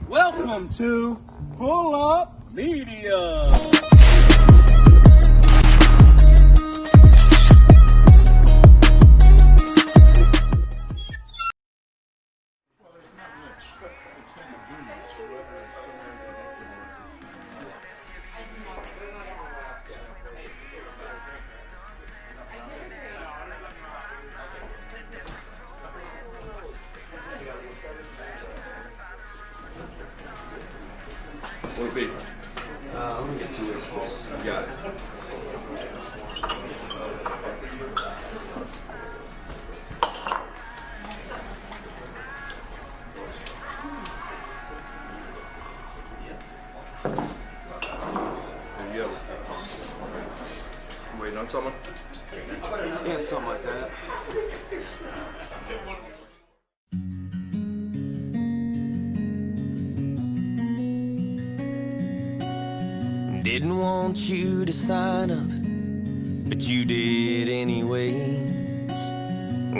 Welcome to Pull Up Media. What be? I'm gonna get 2 whistles. You got it. There you go. You waiting on someone? Yeah, something like that. Didn't want you to sign up, but you did anyways.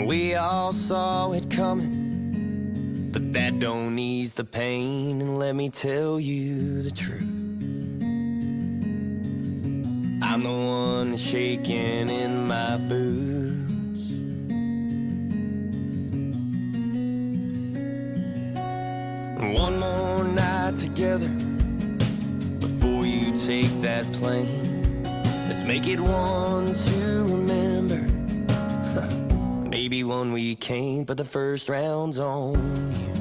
We all saw it coming, but that don't ease the pain. And let me tell you the truth, I'm the one that's shaking in my boots. One more night together before you take that plane. Let's make it one to remember. Maybe one we can't, but the first round's on you.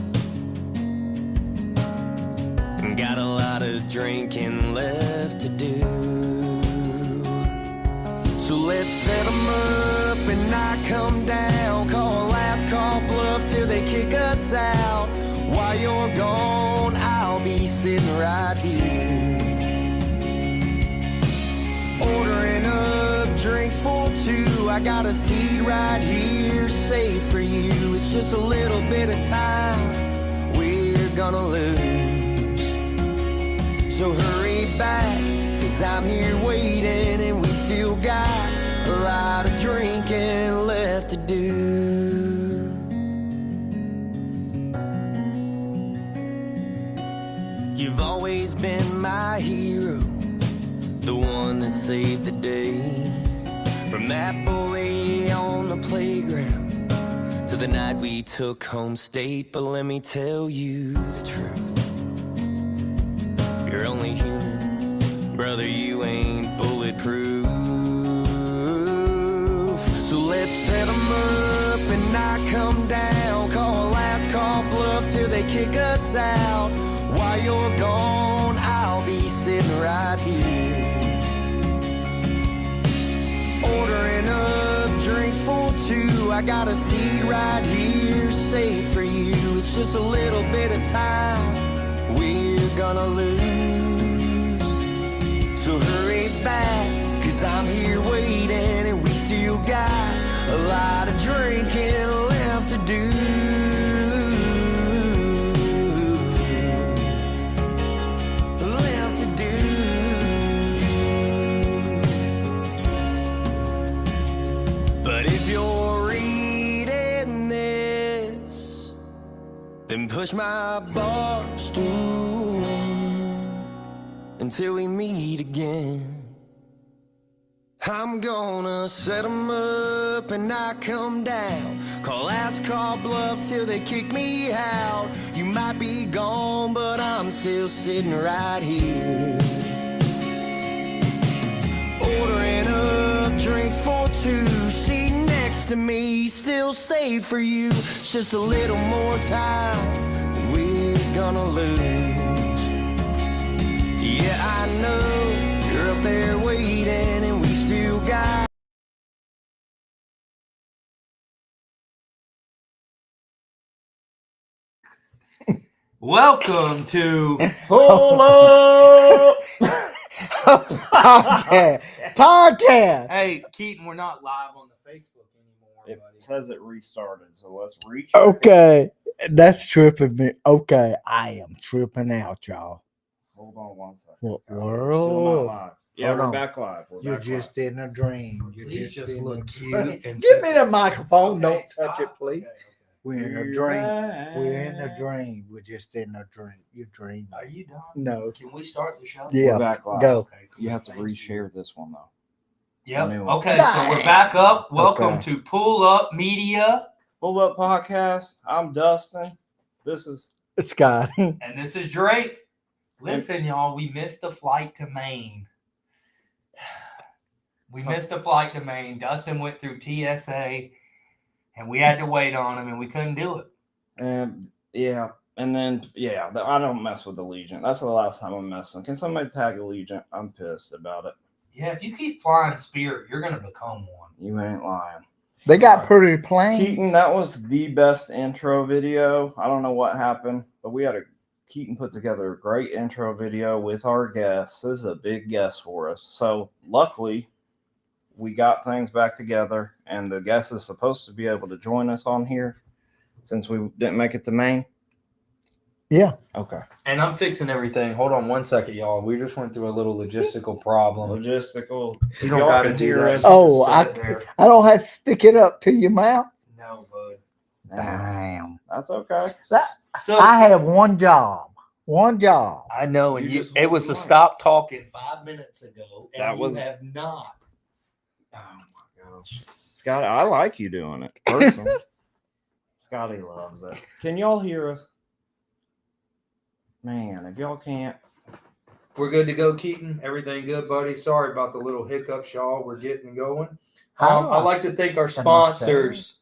Got a lot of drinking left to do, so let's set 'em up and not come down. Call a last call bluff till they kick us out. While you're gone, I'll be sitting right here, ordering up drinks for two. I got a seat right here, safe for you. It's just a little bit of time we're gonna lose. So hurry back, 'cause I'm here waiting, and we still got a lot of drinking left to do. You've always been my hero, the one that saved the day. From that boy on the playground to the night we took home state. But let me tell you the truth, you're only human, brother, you ain't bulletproof. So let's set 'em up and not come down. Call a last call bluff till they kick us out. While you're gone, I'll be sitting right here. Ordering up drinks for two. I got a seat right here, safe for you. It's just a little bit of time we're gonna lose. So hurry back, 'cause I'm here waiting, and we still got a lot of drinking left to do. Left to do. But if you're reading this, then push my bar stool until we meet again. I'm gonna set 'em up and not come down. Call ass, call bluff till they kick me out. You might be gone, but I'm still sitting right here. Ordering up drinks for two. Seat next to me, still safe for you. It's just a little more time that we're gonna lose. Yeah, I know you're up there waiting, and we still got. Welcome to Pull Up. Podcast. Hey, Keaton, we're not live on the Facebook anymore, It buddy. says it restarted, so let's reach. Okay, that's tripping me. Okay, I am tripping out, y'all. Hold on one second. What Scott. We're still not world? live. Yeah, Hold we're on. back live. We're You're back just in a dream. You're Please just in look a cute dream. and Give me sexy. the microphone. Okay, Don't touch stop. it, please. Okay. We're in a You're dream. back. We're in a dream. We're just in a dream. You're dreaming. Are you done? No. Can we start the show? Yeah. We're back live. Go. Okay. You have to Thank reshare this one though. Yep. New one. Okay, so we're back up. Welcome Okay. to Pull Up Media, Pull Up Podcast. I'm Dustin. This is Scotty. and this is Drake. Listen, y'all, we missed a flight to Maine. We missed a flight to Maine. Dustin went through TSA, and we had to wait on him, and we couldn't do it. and yeah, and then yeah, I don't mess with Allegiant. That's the last time I'm messing. Can somebody tag Allegiant? I'm pissed about it. Yeah, if you keep flying Spirit, you're gonna become one. You ain't lying. They got pretty planes. Keaton, that was the best intro video. I don't know what happened, but Keaton put together a great intro video with our guests. This is a big guest for us. So luckily, we got things back together, and the guest is supposed to be able to join us on here since we didn't make it to Maine. Yeah. Okay. And I'm fixing everything. Hold on one second, y'all. We just went through a little logistical problem. Logistical. You don't Y'all got to can do hear that. us. Oh, Just sit there. I don't have to stick it up to your mouth. No, bud. Damn. That's okay. So I have one job. One job. I know, and You you, just it hold was the to mic. stop talking 5 minutes ago, and That you was- have not. Oh my gosh. Scotty, I like you doing it personally. Scotty loves it. Can y'all hear us? Man, if y'all can't, We're good to go, Keaton. Everything good, buddy. Sorry about the little hiccups, y'all. We're getting going. How do I'd I- like to thank our Can I sponsors.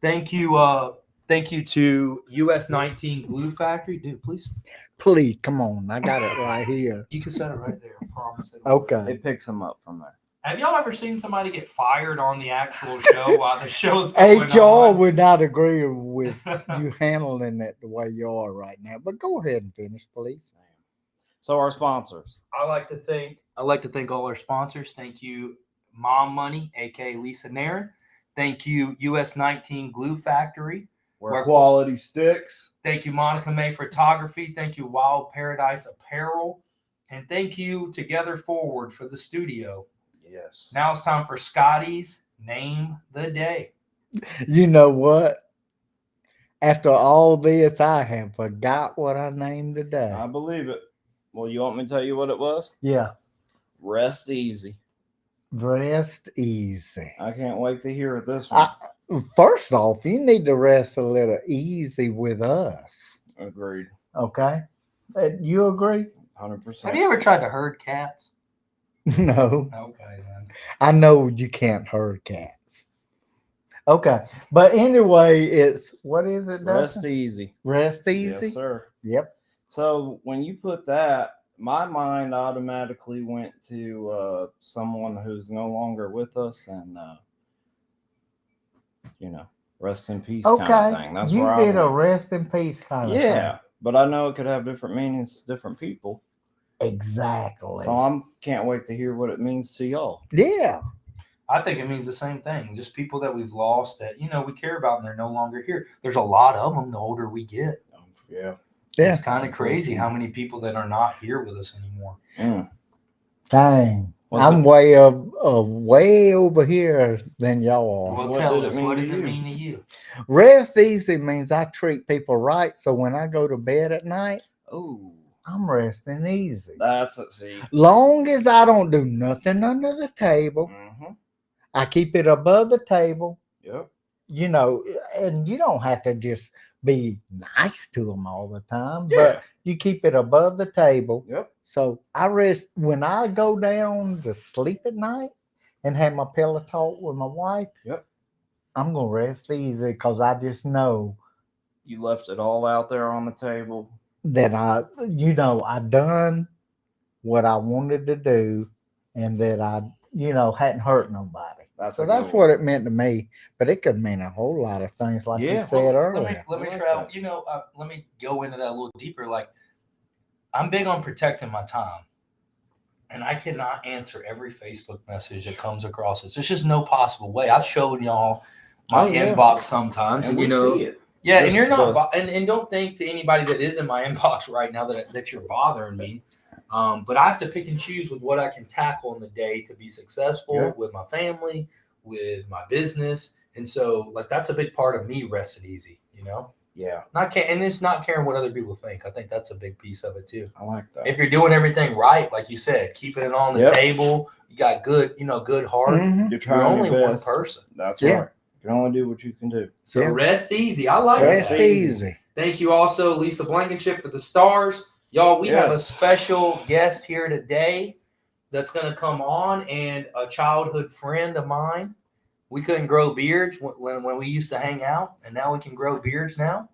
Thank you to US 19 Glue Factory. Dude, please. Please, come on. I got it right here. You can set it right there. I promise. Okay. it picks them up from there. Have y'all ever seen somebody get fired on the actual show while the show's going HR on? would not agree with you handling it the way you are right now. But go ahead and finish, please. So our sponsors. I'd like to thank all our sponsors. Thank you, Mom Money, aka Lisa Nairn. Thank you, US 19 Glue Factory. Where quality sticks. Thank you, Monica May Photography. Thank you, Wild Paradise Apparel. And thank you, Together Forward, for the studio. Yes. Now it's time for Scotty's Name the Day. You know what? After all this, I have forgot what I named today. I believe it. Well, you want me to tell you what it was? Yeah. Rest easy. Rest easy. I can't wait to hear this one. First off, you need to rest a little easy with us. Agreed. Okay? You agree? 100%. Have you ever tried to herd cats? No. Okay, then. I know you can't herd cats. Okay. But anyway, it's what is it? Rest Dustin? easy. Rest easy? Yes, sir. Yep. So when you put that, my mind automatically went to someone who's no longer with us, and rest in peace kind of Okay, thing. That's you where did I a went. rest in peace kind of thing. Yeah, but I know it could have different meanings to different people. Exactly. So can't wait to hear what it means to y'all. Yeah. I think it means the same thing. Just people that we've lost that, we care about and they're no longer here. There's a lot of them the older we get. Yeah. Yeah. It's kind of crazy how many people that are not here with us anymore. Dang. Was I'm it- way way over here than y'all are. Well, What tell did it us, mean what to does it you? mean to you? Rest easy means I treat people right. So when I go to bed at night, Oh, I'm resting easy. that's it. See. Long as I don't do nothing under the table, Mm-hmm. I keep it above the table, Yep. and you don't have to just be nice to them all the time, Yeah. but you keep it above the table. Yep. So I rest when I go down to sleep at night and have my pillow talk with my wife. Yep. I'm gonna rest easy because I just know You left it all out there on the table. that I done what I wanted to do, and that I hadn't hurt nobody. That's So a that's good what one. it meant to me. But it could mean a whole lot of things, like you Yeah. said Let me earlier. let me I like travel. that. Let me go into that a little deeper. Like, I'm big on protecting my time, and I cannot answer every Facebook message that comes across us. There's just no possible way. I've shown y'all my Oh, yeah. inbox sometimes, And and we see it. yeah, and Just you're not, and don't think to anybody that is in my inbox right now that you're bothering me. But I have to pick and choose with what I can tackle in the day to be successful with my family, with my business, and so like that's a big part of me resting easy. Yeah. And it's not caring what other people think. I think that's a big piece of it too. I like that. If you're doing everything right, like you said, keeping it on the table, you got good heart. Mhm. You're trying You're only your one best. person. That's Yeah. right. You can only do what you can do. So Yeah. rest easy. I like Rest that. easy. Thank you also, Lisa Blankenship, for the stars. Y'all, we have a Yes. special guest here today that's going to come on, and a childhood friend of mine. We couldn't grow beards when we used to hang out, and now we can grow beards now.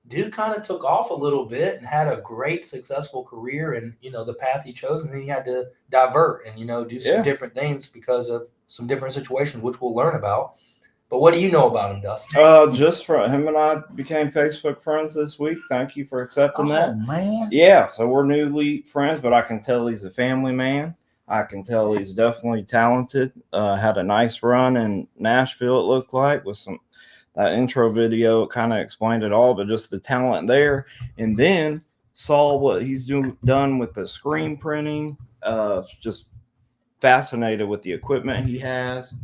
Dude kind of took off a little bit and had a great, successful career, and the path he chose, and then he had to divert and do some different things because of some different situations, which we'll learn about. But what do you know about him, Dustin? Just from him and I became Facebook friends this week. Thank you for accepting that. Oh man. Yeah, so we're newly friends, but I can tell he's a family man. I can tell he's definitely talented. Had a nice run in Nashville, it looked like, with that intro video. Kind of explained it all, but just the talent there. And then saw what he's done with the screen printing. Just fascinated with the equipment he has.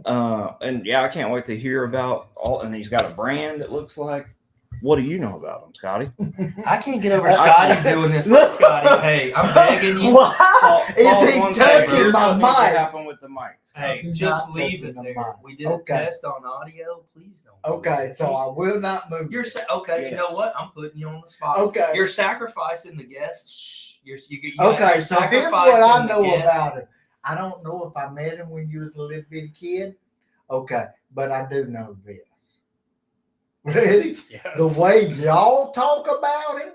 And yeah, I can't wait to hear about all. And he's got a brand, it looks like. What do you know about him, Scotty? I can't get over Scotty doing this. Scotty, hey, I'm begging you. Why is Pause he one second. touching Here's my what needs to mic? happen with the mic. Hey, He's just not leave touching it the there. mic. We did Okay. a test on audio. Please don't. move Okay, it. so I will not move. You're okay. You know Yes. what? I'm putting you on the spot. Okay. You're sacrificing the guests. Okay, so here's what I know guests. about him. I don't know if I met him when you was a little bitty kid. Okay, but I do know this. Ready? Yes. The way y'all talk about him,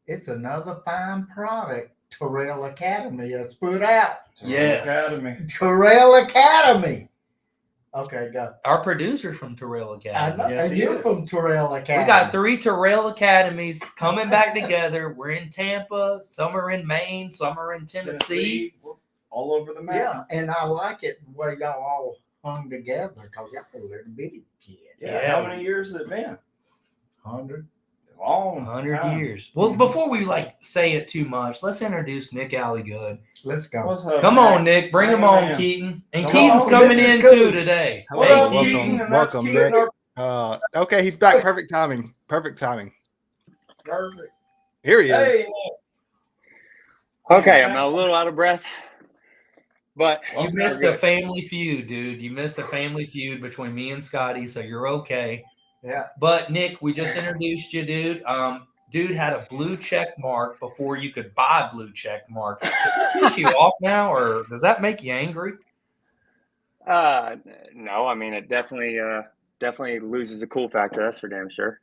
it's another fine product Terrell Academy has put out. Yes. Academy. Terrell Academy. Okay, go. Our producer's from Terrell I Academy. know, Yes, and he you're is. from Terrell Academy. We got 3 Terrell Academies coming back together. We're in Tampa. Some are in Maine. Some are in Tennessee. All over the map. Yeah, and I like it the way y'all all hung together because y'all a little bitty kid. Yeah. How many years has it been? 100. Long 100 time. years. Well, before we say it too much, let's introduce Nick Alligood. Let's go. What's up, Come man? on, Nick. Bring him Bring him on, in. Keaton. And Come Keaton's on. coming This is in cool. too today. What Hey, up, Keaton. Keaton? And Welcome, that's Keaton. Nick. Okay, he's back. Perfect timing. Perfect timing. Perfect. Here he is. Hey, Nick. Okay, I'm a little out of breath, but You we're missed good. a family feud, dude. You missed a family feud between me and Scotty, so you're okay. Yeah. But Nick, we just introduced you, dude. Dude had a blue check mark before you could buy blue check mark. Does that piss you off now, or does that make you angry? No, I mean it definitely loses the cool factor. That's for damn sure.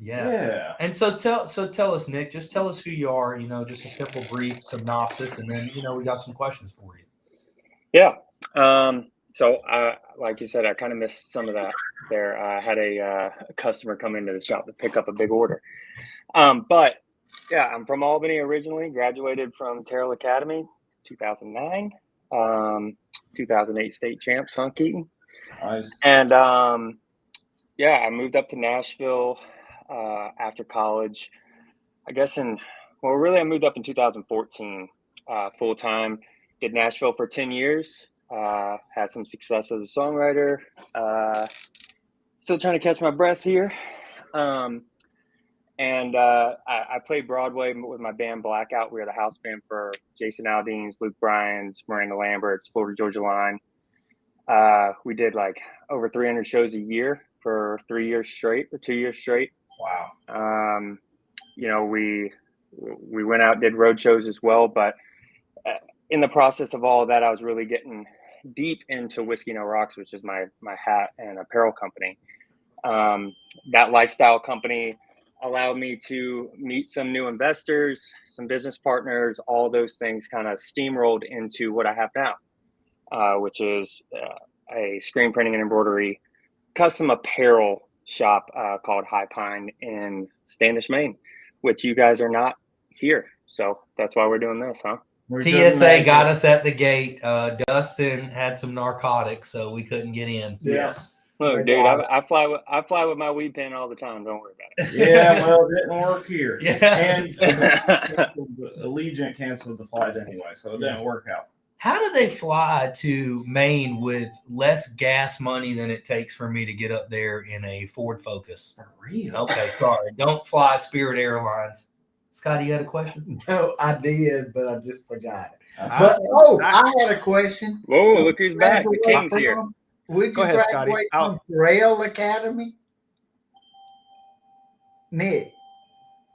Yeah. And so tell us, Nick, just tell us who you are, just a simple brief synopsis, and then, we got some questions for you. Yeah. So like you said, I kind of missed some of that there. I had a customer come into the shop to pick up a big order. But yeah, I'm from Albany originally, graduated from Terrell Academy, 2009, 2008 state champs, huh, Keaton? Nice. And yeah, I moved up to Nashville after college. I guess I moved up in 2014 full time. Did Nashville for 10 years. Had some success as a songwriter. Still trying to catch my breath here. And I played Broadway with my band Blackout. We were the house band for Jason Aldean's, Luke Bryan's, Miranda Lambert's, Florida Georgia Line. We did like over 300 shows a year for 3 years straight or 2 years straight. Wow. We went out, did road shows as well, but in the process of all of that, I was really getting deep into Whiskey No Rocks, which is my hat and apparel company. That lifestyle company allowed me to meet some new investors, some business partners. All those things kind of steamrolled into what I have now, which is a screen printing and embroidery custom apparel shop called High Pine in Standish, Maine, which you guys are not here. So that's why we're doing this, huh? TSA got us at the gate. Dustin had some narcotics, so we couldn't get in. Yes. Look, dude, I fly with my weed pen all the time. Don't worry about it. Yeah, well, it didn't work here. Yeah. And Allegiant canceled the flight anyway, so it didn't work out. How do they fly to Maine with less gas money than it takes for me to get up there in a Ford Focus? For real? Okay, sorry. Don't fly Spirit Airlines. Scotty, you had a question? No, I did, but I just forgot it. Uh-huh. But I had a question. Whoa, look who's back. The king's here. Would Go you ahead, Scotty. graduate from Terrell Academy? Nick.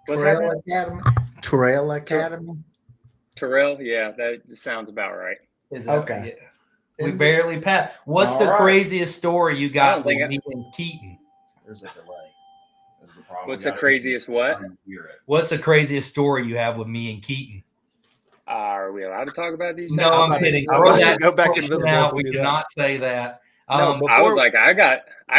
What's Terrell that? Academy. Terrell Academy. Terrell, yeah, that sounds about right. Okay. We barely passed. What's the craziest story you got with me and Keaton? There's a delay. Is the problem. What's the craziest what? What's the craziest story you have with me and Keaton? Are we allowed to talk about these? No, I'm kidding. I'm going to go back invisible. Now, we cannot say that. No, I was like, I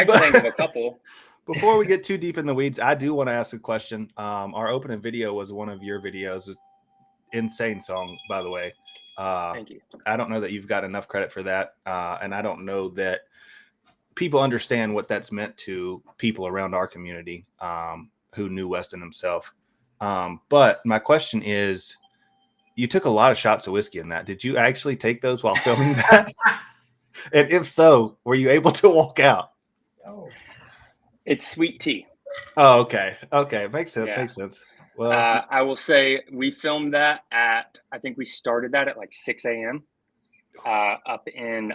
can think of a couple. Before we get too deep in the weeds, I do want to ask a question. Our opening video was one of your videos. Insane song, by the way. Thank you. I don't know that you've got enough credit for that. And I don't know that people understand what that's meant to people around our community who knew Weston himself. But my question is, you took a lot of shots of whiskey in that. Did you actually take those while filming that? And if so, were you able to walk out? Oh. It's sweet tea. Oh, okay. Okay. Makes sense. Yeah. Makes sense. Well, I will say we filmed that I think we started that at like 6 a.m. Up in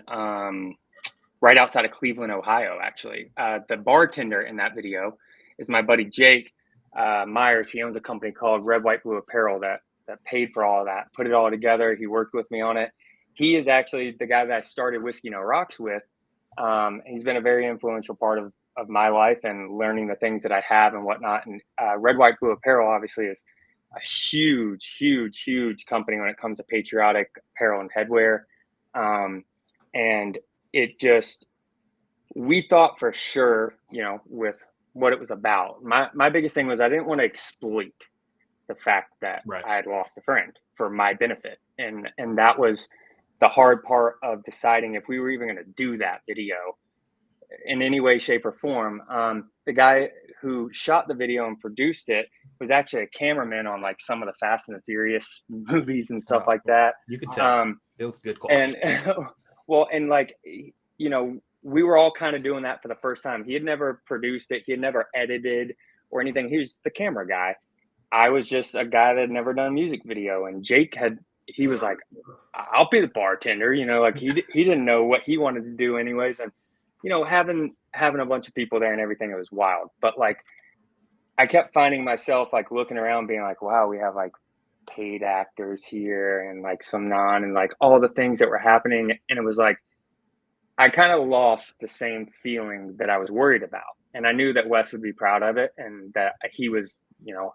right outside of Cleveland, Ohio, actually. The bartender in that video is my buddy Jake Myers. He owns a company called Red, White, Blue Apparel that paid for all of that, put it all together. He worked with me on it. He is actually the guy that I started Whiskey No Rocks with. He's been a very influential part of my life and learning the things that I have and whatnot. And Red, White, Blue Apparel obviously is a huge, huge, huge company when it comes to patriotic apparel and headwear. And it just, we thought for sure, with what it was about. My biggest thing was I didn't want to exploit the fact that I had lost a friend for my benefit. And that was the hard part of deciding if we were even going to do that video in any way, shape, or form. The guy who shot the video and produced it was actually a cameraman on like some of the Fast and the Furious movies and stuff like that. You could tell it was good quality. And well, and like, we were all kind of doing that for the first time. He had never produced it. He had never edited or anything. He was the camera guy. I was just a guy that had never done a music video. And Jake he was like, I'll be the bartender, like he didn't know what he wanted to do anyways. And, having a bunch of people there and everything, it was wild. But like, I kept finding myself like looking around being like, wow, we have like paid actors here and like some non and like all the things that were happening. And it was like, I kind of lost the same feeling that I was worried about. And I knew that Wes would be proud of it, and that he was, you know,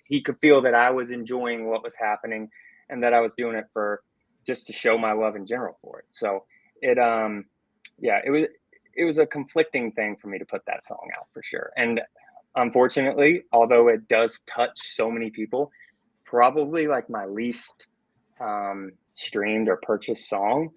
he could feel that I was enjoying what was happening, and that I was doing it for just to show my love in general for it. So it, yeah, it was a conflicting thing for me to put that song out for sure. And unfortunately, although it does touch so many people, probably like my least streamed or purchased song.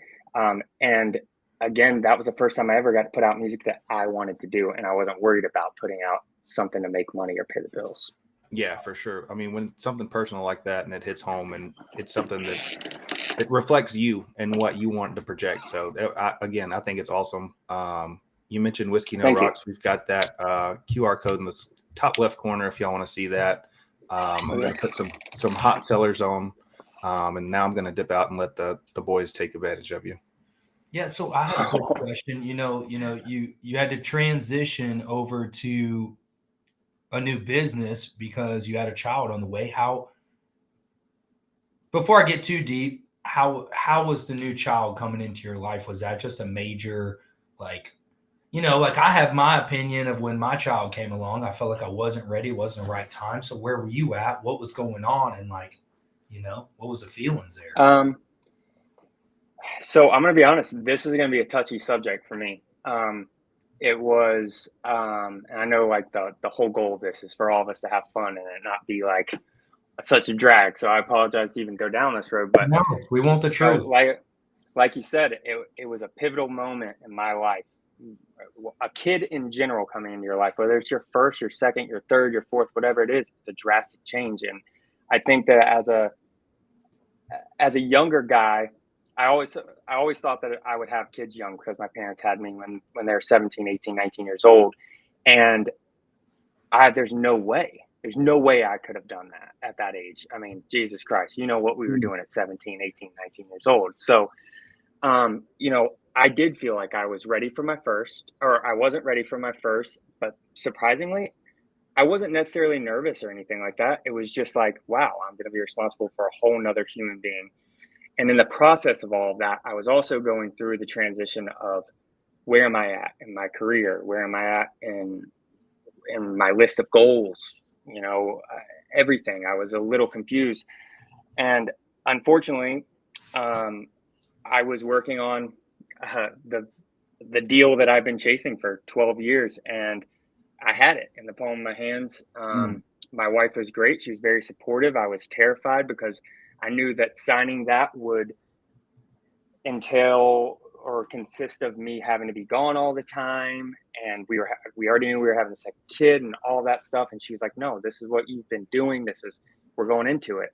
And again, that was the first time I ever got to put out music that I wanted to do, and I wasn't worried about putting out something to make money or pay the bills. Yeah, for sure. I mean, when something personal like that and it hits home, and it's something that it reflects you and what you want to project. So again, I think it's awesome. You mentioned Whiskey No Thank you. Rocks. We've got that QR code in the top left corner if y'all want to see that. I'm going to put some hot sellers on, and now I'm going to dip out and let the boys take advantage of you. Yeah, so I have a quick question. You had to transition over to a new business because you had a child on the way. Before I get too deep, how was the new child coming into your life? Was that just a major, like I have my opinion of when my child came along. I felt like I wasn't ready, it wasn't the right time. So where were you at? What was going on? And what was the feelings there? So I'm going to be honest, this is going to be a touchy subject for me. It was, and I know like the whole goal of this is for all of us to have fun and it not be like such a drag. So I apologize to even go down this road, but no, we want the truth. Like you said, it was a pivotal moment in my life. A kid in general coming into your life, whether it's your first, your second, your third, your fourth, whatever it is, it's a drastic change. And I think that as a younger guy, I always thought that I would have kids young because my parents had me when they were 17, 18, 19 years old. And there's no way I could have done that at that age. I mean, Jesus Christ, what we were doing at 17, 18, 19 years old. So, I did feel like I was ready for my first, or I wasn't ready for my first, but surprisingly, I wasn't necessarily nervous or anything like that. It was just like, wow, I'm going to be responsible for a whole nother human being. And in the process of all of that, I was also going through the transition of where am I at in my career? Where am I at in my list of goals? Everything. I was a little confused. And unfortunately, I was working on the deal that I've been chasing for 12 years, and I had it in the palm of my hands. My wife was great. She was very supportive. I was terrified because I knew that signing that would entail or consist of me having to be gone all the time. And we already knew we were having a second kid and all that stuff. And she's like, no, this is what you've been doing. We're going into it.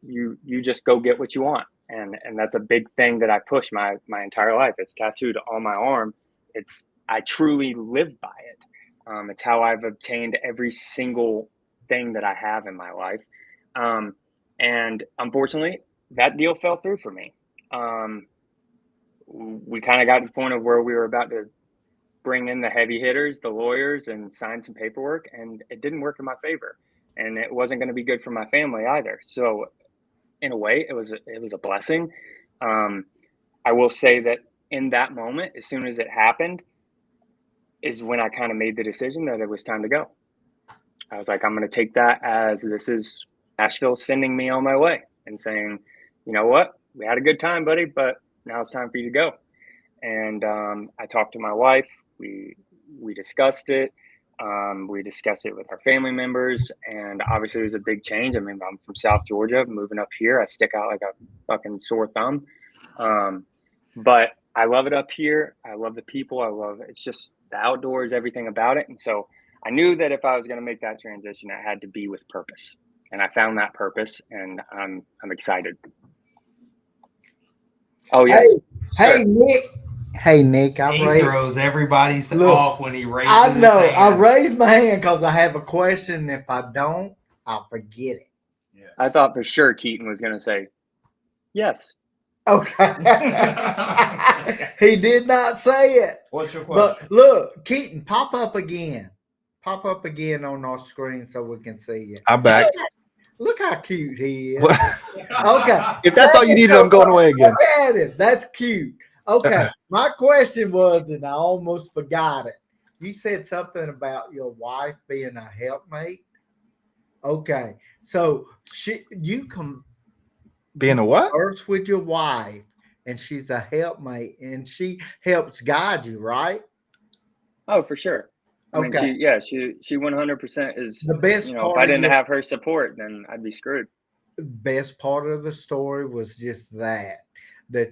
You just go get what you want. And that's a big thing that I push my entire life. It's tattooed on my arm. I truly live by it. It's how I've obtained every single thing that I have in my life. And unfortunately, that deal fell through for me. We kind of got to the point of where we were about to bring in the heavy hitters, the lawyers, and sign some paperwork, and it didn't work in my favor. And it wasn't going to be good for my family either. So in a way, it was a blessing. I will say that in that moment, as soon as it happened, is when I kind of made the decision that it was time to go. I was like, I'm going to take that as this is Asheville sending me on my way and saying, you know what, we had a good time, buddy, but now it's time for you to go. And I talked to my wife. We discussed it. We discussed it with our family members, and obviously it was a big change. I mean, I'm from South Georgia, moving up here. I stick out like a fucking sore thumb. But I love it up here. I love the people. It's just the outdoors, everything about it. And so I knew that if I was going to make that transition, it had to be with purpose. And I found that purpose, and I'm excited. Oh, yes. Hey, Nick. Hey, Nick. He throws everybody's off when he raises I know. his hand. I raised my hand because I have a question. If I don't, I'll forget it. Yes. I thought for sure Keaton was going to say yes. Okay. He did not say it. What's your question? But look, Keaton, pop up again. Pop up again on our screen so we can see you. I'm back. Look how cute he is. Okay. If that's all you needed, I'm going away again. Look at him. That's cute. Okay. My question was, and I almost forgot it. you said something about your wife being a helpmate. Okay, so you Being a what? converse with your wife, and she's a helpmate, and she helps guide you, right? Oh, for sure. I mean, Okay. she 100% is, The best if part I of didn't your have her support, then I'd be screwed. best part of the story was just that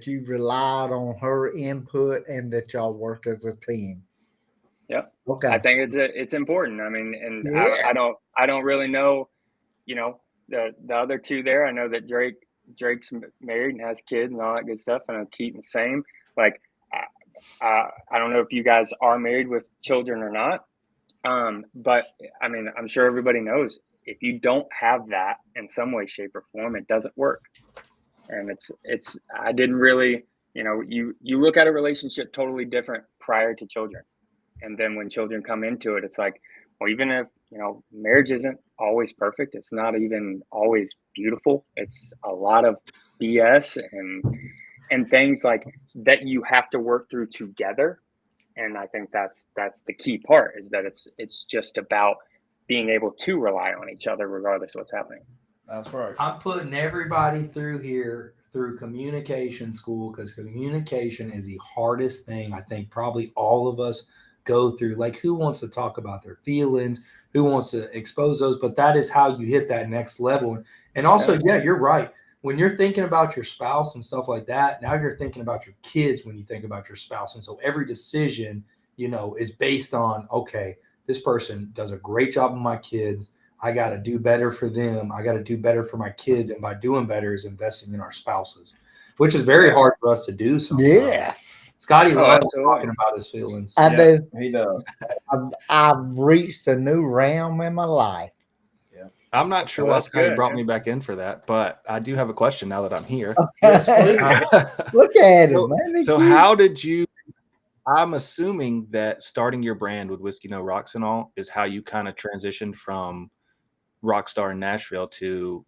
you relied on her input and that y'all work as a team. Yep. Okay. I think it's important. I mean, and Yeah. I don't really know, the other two there. I know that Drake's married and has kids and all that good stuff. And I know Keaton's the same. Like, I don't know if you guys are married with children or not. But I mean, I'm sure everybody knows if you don't have that in some way, shape, or form, it doesn't work. And I didn't really, you look at a relationship totally different prior to children. And then when children come into it, it's like, well, even if, marriage isn't always perfect, it's not even always beautiful. It's a lot of BS and things like that you have to work through together. And I think that's the key part, is that it's just about being able to rely on each other regardless of what's happening. That's right. I'm putting everybody through communication school, because communication is the hardest thing I think probably all of us go through. Like, who wants to talk about their feelings? Who wants to expose those? But that is how you hit that next level. And also, yeah, you're right. When you're thinking about your spouse and stuff like that, now you're thinking about your kids when you think about your spouse. And so every decision, is based on, okay, this person does a great job with my kids. I got to do better for them. I got to do better for my kids. And by doing better is investing in our spouses, which is very hard for us to do sometimes. Yes. Scotty loves absolutely. talking about his feelings. I do. He does. I've reached a new realm in my life. I'm not sure Well, why that's Scotty good, brought yeah. me back in for that, but I do have a question now that I'm here. Yes, please. Look at him, So- man. So how did you? I'm assuming that starting your brand with Whiskey No Rocks and all is how you kind of transitioned from Rockstar in Nashville to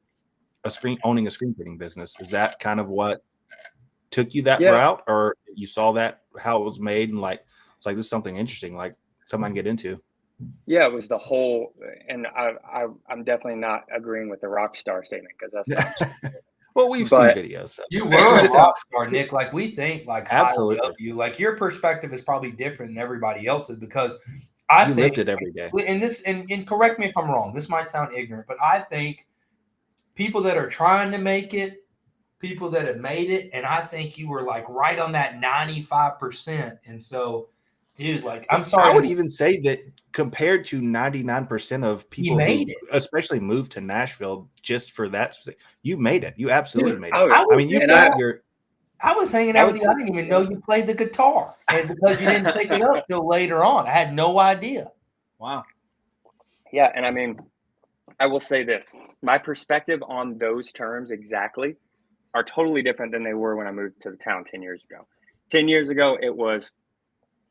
owning a screen printing business. Is that kind of what took you that Yeah. route, or you saw that how it was made and it's like this is something interesting, like something I can get into? Yeah, it was the whole, and I'm definitely not agreeing with the rock star statement, because that's not. Well, we've But- seen videos. So. You were a Just- rock star, Nick. Like, we think like highly Absolutely. of you. Like, your perspective is probably different than everybody else's, because I You think, lived it every day. and correct me if I'm wrong. This might sound ignorant, but I think people that are trying to make it, people that have made it, and I think you were like right on that 95%. And so, dude, like, I'm sorry. I would even say that compared to 99% of people made who it. especially moved to Nashville just for that, you made it. You absolutely Dude, made it. Oh, yeah. I mean, you've And got your. I was hanging I out would with you. I didn't even know you played the guitar, and because you didn't pick it up till later on, I had no idea. Wow. Yeah, and I mean, I will say this: my perspective on those terms exactly are totally different than they were when I moved to the town 10 years ago. 10 years ago, it was,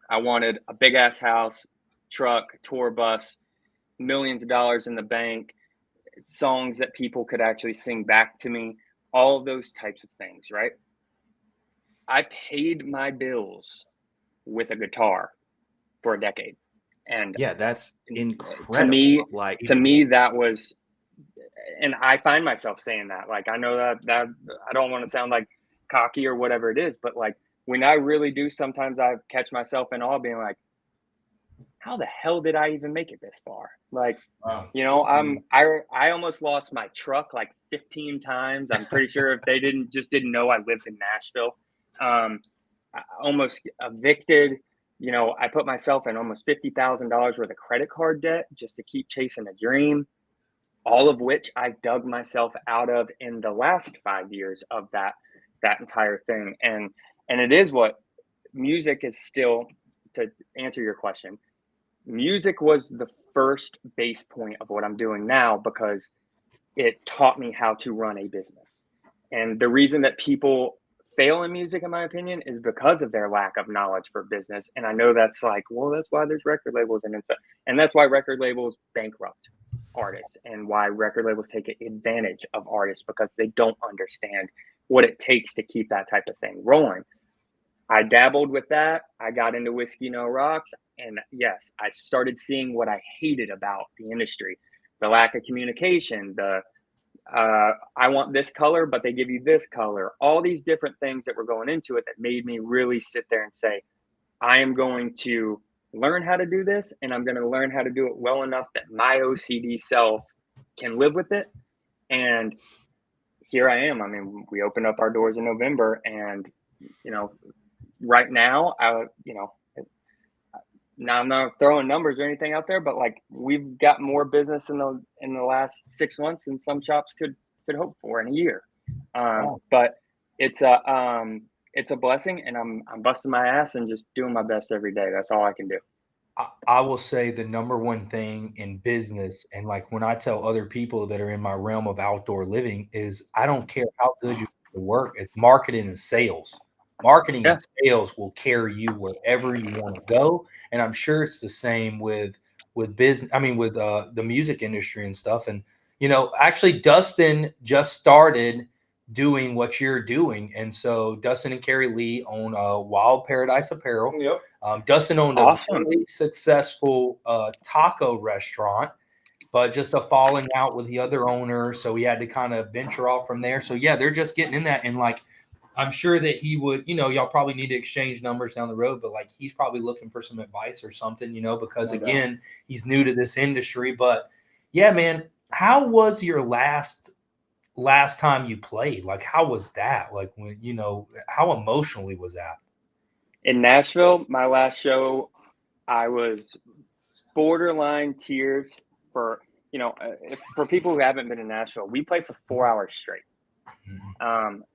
I wanted a big ass house, truck, tour bus, millions of dollars in the bank, songs that people could actually sing back to me, all of those types of things, right? I paid my bills with a guitar for a decade. And Yeah, that's incredible. to me, that was, and I find myself saying that, like, I know that I don't want to sound like cocky or whatever it is, but like, when I really do, sometimes I catch myself in awe being like, how the hell did I even make it this far? Like, Wow. I almost lost my truck like 15 times. I'm pretty sure if they didn't know I lived in Nashville. I almost evicted. I put myself in almost $50,000 worth of credit card debt just to keep chasing a dream, all of which I dug myself out of in the last 5 years of that entire thing. And it is what music is still, to answer your question, music was the first base point of what I'm doing now, because it taught me how to run a business. And the reason that people fail in music, in my opinion, is because of their lack of knowledge for business. And I know that's like, well, that's why there's record labels and stuff. And that's why record labels bankrupt artists, and why record labels take advantage of artists, because they don't understand what it takes to keep that type of thing rolling. I dabbled with that. I got into Whiskey No Rocks. And yes, I started seeing what I hated about the industry, the lack of communication, I want this color, but they give you this color, all these different things that were going into it that made me really sit there and say, I am going to learn how to do this, and I'm going to learn how to do it well enough that my OCD self can live with it. And here I am. I mean, we opened up our doors in November, and, you know, right now, now I'm not throwing numbers or anything out there, but like we've got more business in the last 6 months than some shops could hope for in a year. But it's a blessing, and I'm busting my ass and just doing my best every day. That's all I can do. I will say the number one thing in business, and like when I tell other people that are in my realm of outdoor living, is I don't care how good you work, it's marketing and sales. Marketing and sales will carry you wherever you want to go. And I'm sure it's the same with business. I mean, with the music industry and stuff. And, you know, actually Dustin just started doing what you're doing. And so Dustin and Carrie Lee own Wild Paradise Apparel. Yep. Dustin owned a really successful taco restaurant, but just a falling out with the other owner. So he had to kind of venture off from there. So yeah, they're just getting in that. And like, I'm sure that he would, you know, y'all probably need to exchange numbers down the road, but like he's probably looking for some advice or something, you know, because again, he's new to this industry. But yeah, man, how was your last time you played? Like, how was that? Like, when, you know, how emotionally was that? In Nashville, my last show, I was borderline tears for, you know, for people who haven't been in Nashville, we play for 4 hours straight.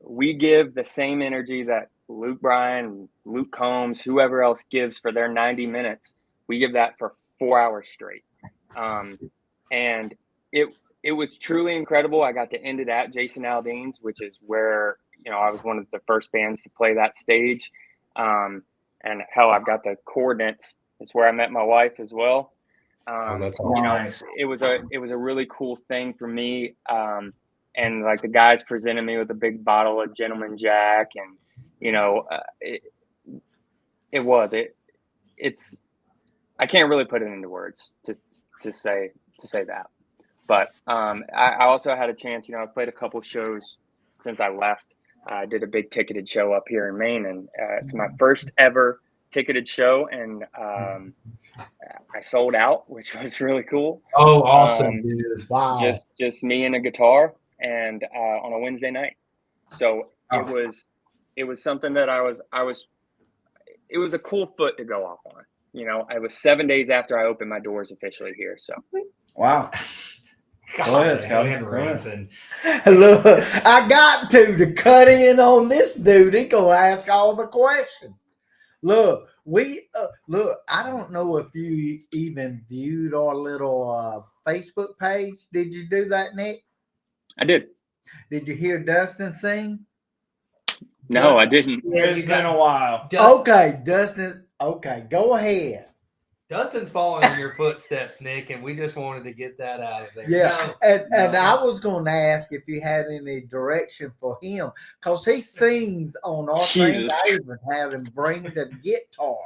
We give the same energy that Luke Bryan, Luke Combs, whoever else gives for their 90 minutes. We give that for 4 hours straight. And it was truly incredible. I got to end it at Jason Aldean's, which is where, you know, I was one of the first bands to play that stage. And hell, I've got the coordinates. It's where I met my wife as well. That's nice. It was a really cool thing for me. And like the guys presented me with a big bottle of Gentleman Jack, and you know, it's I can't really put it into words to say that. But I also had a chance. You know, I played a couple shows since I left. I did a big ticketed show up here in Maine, and it's my first ever ticketed show, and I sold out, which was really cool. Oh, awesome, dude! Wow. Just me and a guitar, and on a Wednesday night. So it was something that it was a cool foot to go off on. You know, it was 7 days after I opened my doors officially here. So Wow. Go ahead, Scott. Look, I got to cut in on this dude. He gonna ask all the questions. Look, look. I don't know if you even viewed our little Facebook page. Did you do that, Nick? I did. Did you hear Dustin sing? No, I didn't. Yeah, it's been a while. Okay, Dustin. Okay, go ahead. Dustin's following in your footsteps, Nick, and we just wanted to get that out of there. Yeah, and I was going to ask if you had any direction for him, because he sings on our thing. I even had him bring the guitar,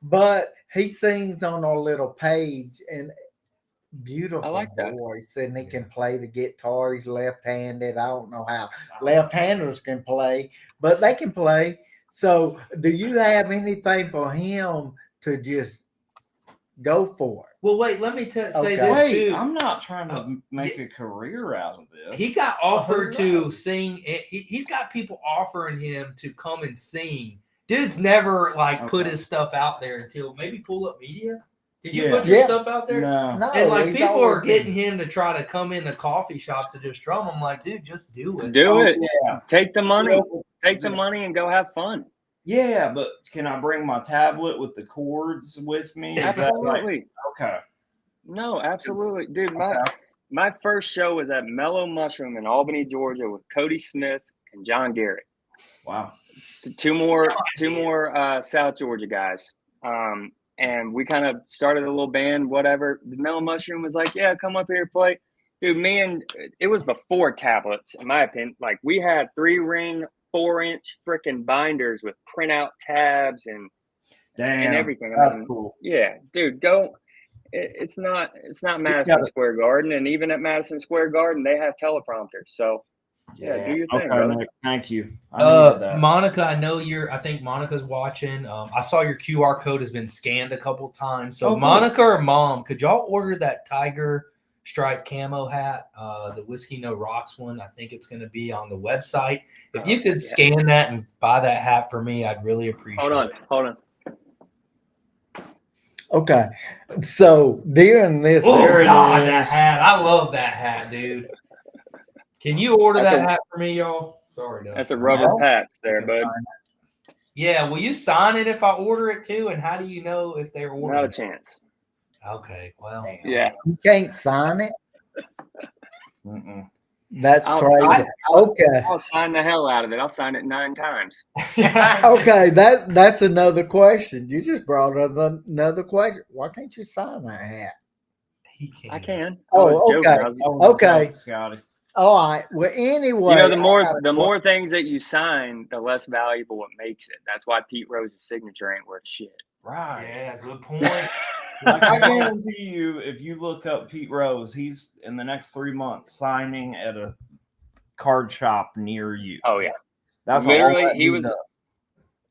but he sings on our little page, and beautiful voice, and he can play the guitar. He's left-handed. I don't know how left-handers can play, but they can play. So, do you have anything for him to just go for it? Well, wait, let me say this too. I'm not trying to make a career out of this. He got offered to sing. He's got people offering him to come and sing. Dude's never put his stuff out there until maybe Pull Up Media. Did you put your stuff out there? No. And like people are getting him to try to come in the coffee shops and just drum. I'm like, dude, just do it. Do it. Yeah. Take the money. Take the money and go have fun. Yeah, but can I bring my tablet with the chords with me? Absolutely. Okay. No, absolutely. Dude, my first show was at Mellow Mushroom in Albany, Georgia with Cody Smith and John Garrett. Wow. So two more South Georgia guys. And we kind of started a little band, whatever. The Mellow Mushroom was like, yeah, come up here and play. Dude, it was before tablets, in my opinion. Like, we had 3-ring, 4-inch freaking binders with printout tabs, and Damn, and everything. I that's mean, cool. yeah, dude, go. It's not Madison Square Garden, and even at Madison Square Garden, they have teleprompters. So yeah, do your thing, brother. Nick, thank you. I needed that. Monica, I think Monica's watching. I saw your QR code has been scanned a couple times. So Monica or Mom, could y'all order that tiger stripe camo hat, the Whiskey No Rocks one? I think it's going to be on the website. If you could scan that and buy that hat for me, I'd really appreciate it. Hold on. Okay, so during this, that hat! I love that hat, dude. Can you order that hat for me, y'all? Sorry, Doug. That's a rubber patch there, bud. Yeah, will you sign it if I order it too? And how do you know if they're ordering? Not a chance. Okay, well, yeah, you can't sign it. Mm-mm. That's crazy. I'll sign the hell out of it. I'll sign it 9 times. Okay, that's another question. You just brought up another question. Why can't you sign that hat? He can't. I can. Oh, okay. Okay, Scotty. All right. Well, anyway, you know, the more things that you sign, the less valuable it makes it. That's why Pete Rose's signature ain't worth shit. Right. Yeah, good point. Like, I guarantee you, if you look up Pete Rose, he's in the next 3 months signing at a card shop near you. Oh yeah, that's literally he was.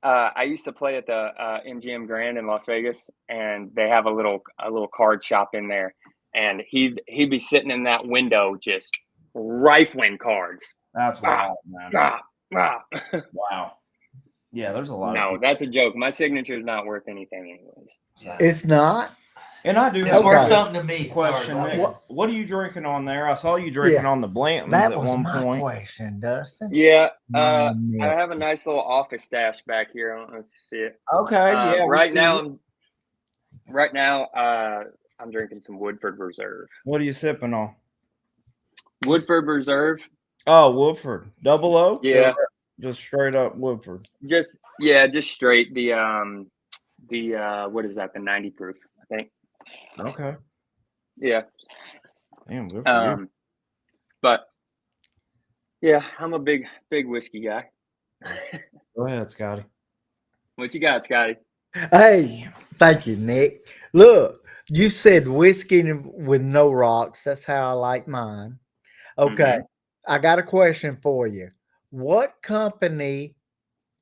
I used to play at the MGM Grand in Las Vegas, and they have a little card shop in there, and he'd be sitting in that window just rifling cards. That's wild, man. Wow. Yeah, there's a lot. No, that's a joke. My signature is not worth anything, anyways. So. It's not. And I do have worth something to me. Question: what are you drinking on there? I saw you drinking on the Blantons at one point. Question, Dustin. Yeah, I have a nice little office stash back here. I don't know if you see it. Okay, yeah. Right now, I'm drinking some Woodford Reserve. What are you sipping on? Woodford Reserve. Oh, Woodford. Double O? Yeah. Just straight up Woodford. Just straight. The what is that? The 90 proof, I think. Okay. Yeah. Damn, good for you. But yeah, I'm a big whiskey guy. Go ahead, Scotty. What you got, Scotty? Hey, thank you, Nick. Look, you said whiskey with no rocks. That's how I like mine. Okay. I got a question for you. What company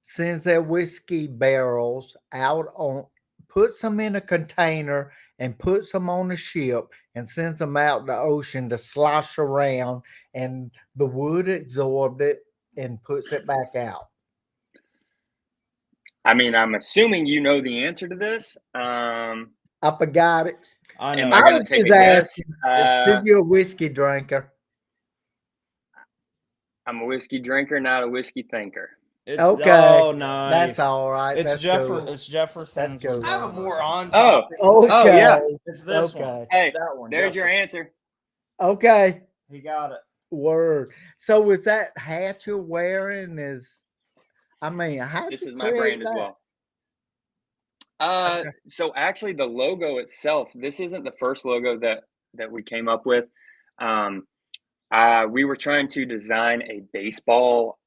sends their whiskey barrels out puts them in a container and puts them on a ship and sends them out the ocean to slosh around, and the wood absorbed it and puts it back out? I mean, I'm assuming you know the answer to this. I forgot it. I know. Am I going to take a guess? Is you a whiskey drinker? I'm a whiskey drinker, not a whiskey thinker. Okay. Oh, nice. That's all right. It's Jefferson. It's Jefferson. I have a more on topic. Oh, yeah. It's this one. Hey, that one. There's your answer. Okay. He got it. Word. So with that hat you're wearing how this is my brand as well. Okay. So actually the logo itself, this isn't the first logo that we came up with. We were trying to design a baseball,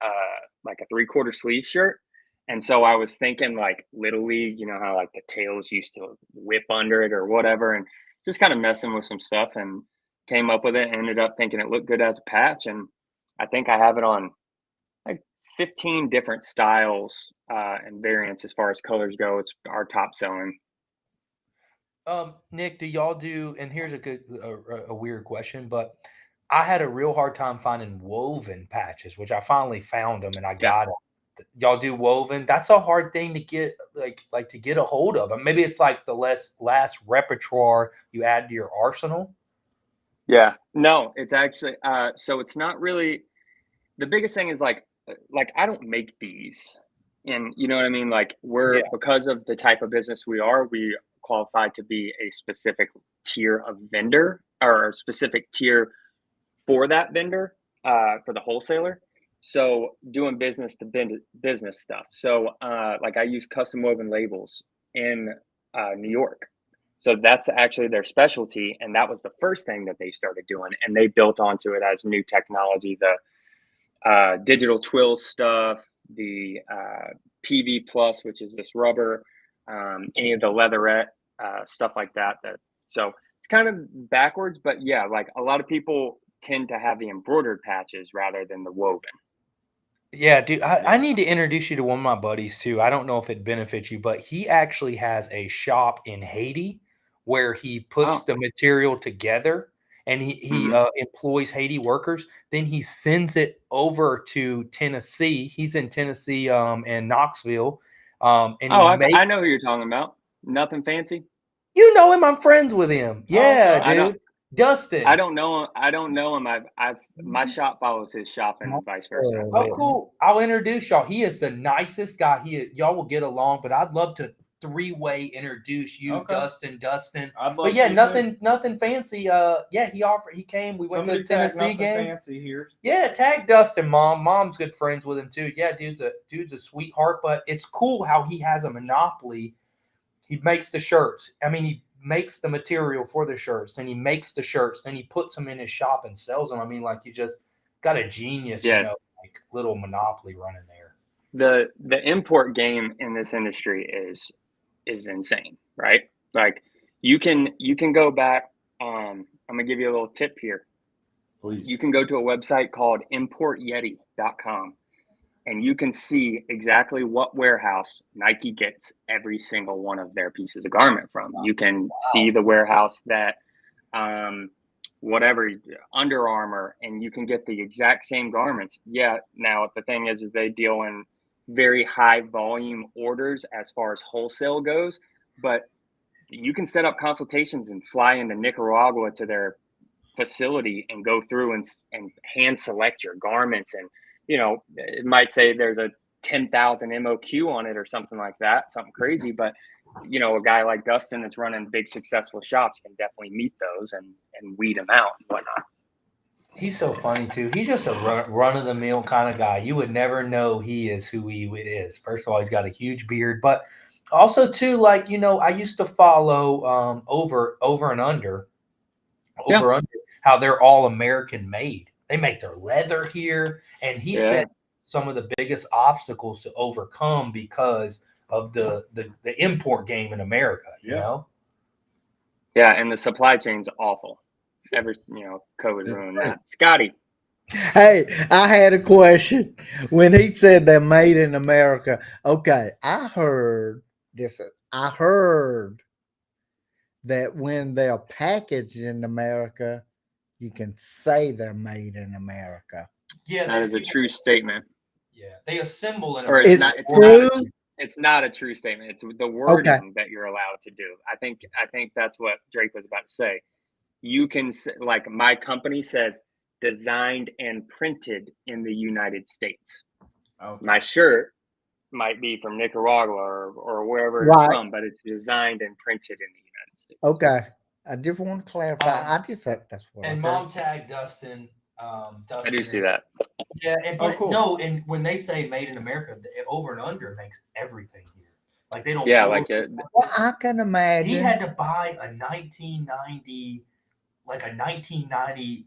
like a 3/4 sleeve shirt. And so I was thinking like Little League, you know how like the tails used to whip under it or whatever, and just kind of messing with some stuff and came up with it and ended up thinking it looked good as a patch. And I think I have it on like 15 different styles and variants as far as colors go. It's our top selling. Nick, do y'all do, and here's a weird question, but I had a real hard time finding woven patches, which I finally found them and I got it. Y'all do woven? That's a hard thing to get like to get a hold of. And maybe it's like the last repertoire you add to your arsenal. Yeah, no, it's actually so it's not really. The biggest thing is like I don't make these, and you know what I mean. Like because of the type of business we are, we qualify to be a specific tier of vendor or a specific tier for that vendor, for the wholesaler. So doing business to business stuff. So like I use custom woven labels in New York. So that's actually their specialty. And that was the first thing that they started doing. And they built onto it as new technology, the digital twill stuff, the PV Plus, which is this rubber. any of the leatherette stuff like that. So it's kind of backwards, but yeah, like a lot of people tend to have the embroidered patches rather than the woven. Yeah, dude, I need to introduce you to one of my buddies too. I don't know if it benefits you, but he actually has a shop in Haiti where he puts the material together and he employs Haiti workers. Then he sends it over to Tennessee. He's in Tennessee, in Knoxville. And I know who you're talking about. Nothing fancy. you know him. I'm friends with him. Yeah, I dude. Dustin. I don't know him. My shop follows his shop and vice versa. Oh, cool. I'll introduce y'all. He is the nicest guy. Y'all will get along, but I'd love to three-way introduce you, Dustin. But yeah, nothing fancy. Yeah, he came. We went to the Tennessee game. Fancy here. Yeah, tag Dustin, Mom. Mom's good friends with him too. Yeah, dude's a sweetheart, but it's cool how he has a monopoly. He makes the shirts. I mean, he makes the material for the shirts, and he makes the shirts, then he puts them in his shop and sells them. I mean, like, you just got a genius, like little monopoly running there. The import game in this industry is insane, right? Like you can go back. I'm gonna give you a little tip here. Please. You can go to a website called importyeti.com. and you can see exactly what warehouse Nike gets every single one of their pieces of garment from. You can see the warehouse that whatever, Under Armour, and you can get the exact same garments. Yeah, now the thing is they deal in very high volume orders as far as wholesale goes, but you can set up consultations and fly into Nicaragua to their facility and go through and hand select your garments, and it might say there's a 10,000 MOQ on it or something like that, something crazy. But, a guy like Dustin that's running big successful shops can definitely meet those and weed them out and whatnot. He's so funny too. He's just a run-of-the-mill kind of guy. You would never know he is who he is. First of all, he's got a huge beard, but also too, like, I used to follow over and under how they're all American made. They make their leather here. And he said some of the biggest obstacles to overcome because of the import game in America, you know? Yeah, and the supply chain's awful. COVID ruined that. Scotty. Hey, I had a question. When he said they're made in America, okay, I heard that when they're packaged in America, you can say they're made in America. Yeah, that is a true statement. Yeah, they assemble in America. It's not a true statement. It's the wording that you're allowed to do. I think that's what Drake was about to say. You can, like, my company says designed and printed in the United States. Okay. My shirt might be from Nicaragua or wherever it's from, but it's designed and printed in the United States. Okay. I just want to clarify. I just said that's what. And Mom tagged Dustin. I do see that. Yeah, and no, and when they say made in America, over and under makes everything here. Like they don't. Yeah, well, I can imagine. He had to buy a 1990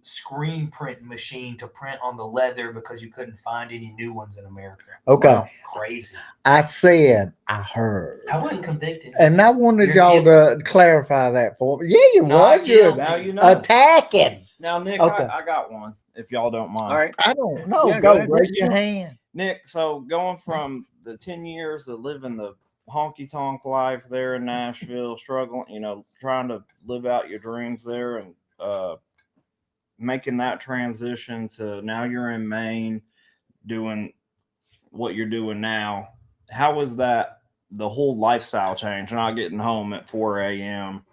screen print machine to print on the leather because you couldn't find any new ones in America. Okay. Wow, crazy. I said I heard. I wasn't convicted. And I wanted y'all to clarify that for me. Yeah, you was. Now you know. Attacking. Now, Nick, I got one, if y'all don't mind. All right. I don't know. Yeah, go raise your hand. Nick, so going from the 10 years of living the honky-tonk life there in Nashville, struggling, trying to live out your dreams there and making that transition to now you're in Maine doing what you're doing now. How was that, the whole lifestyle change, not getting home at 4 a.m.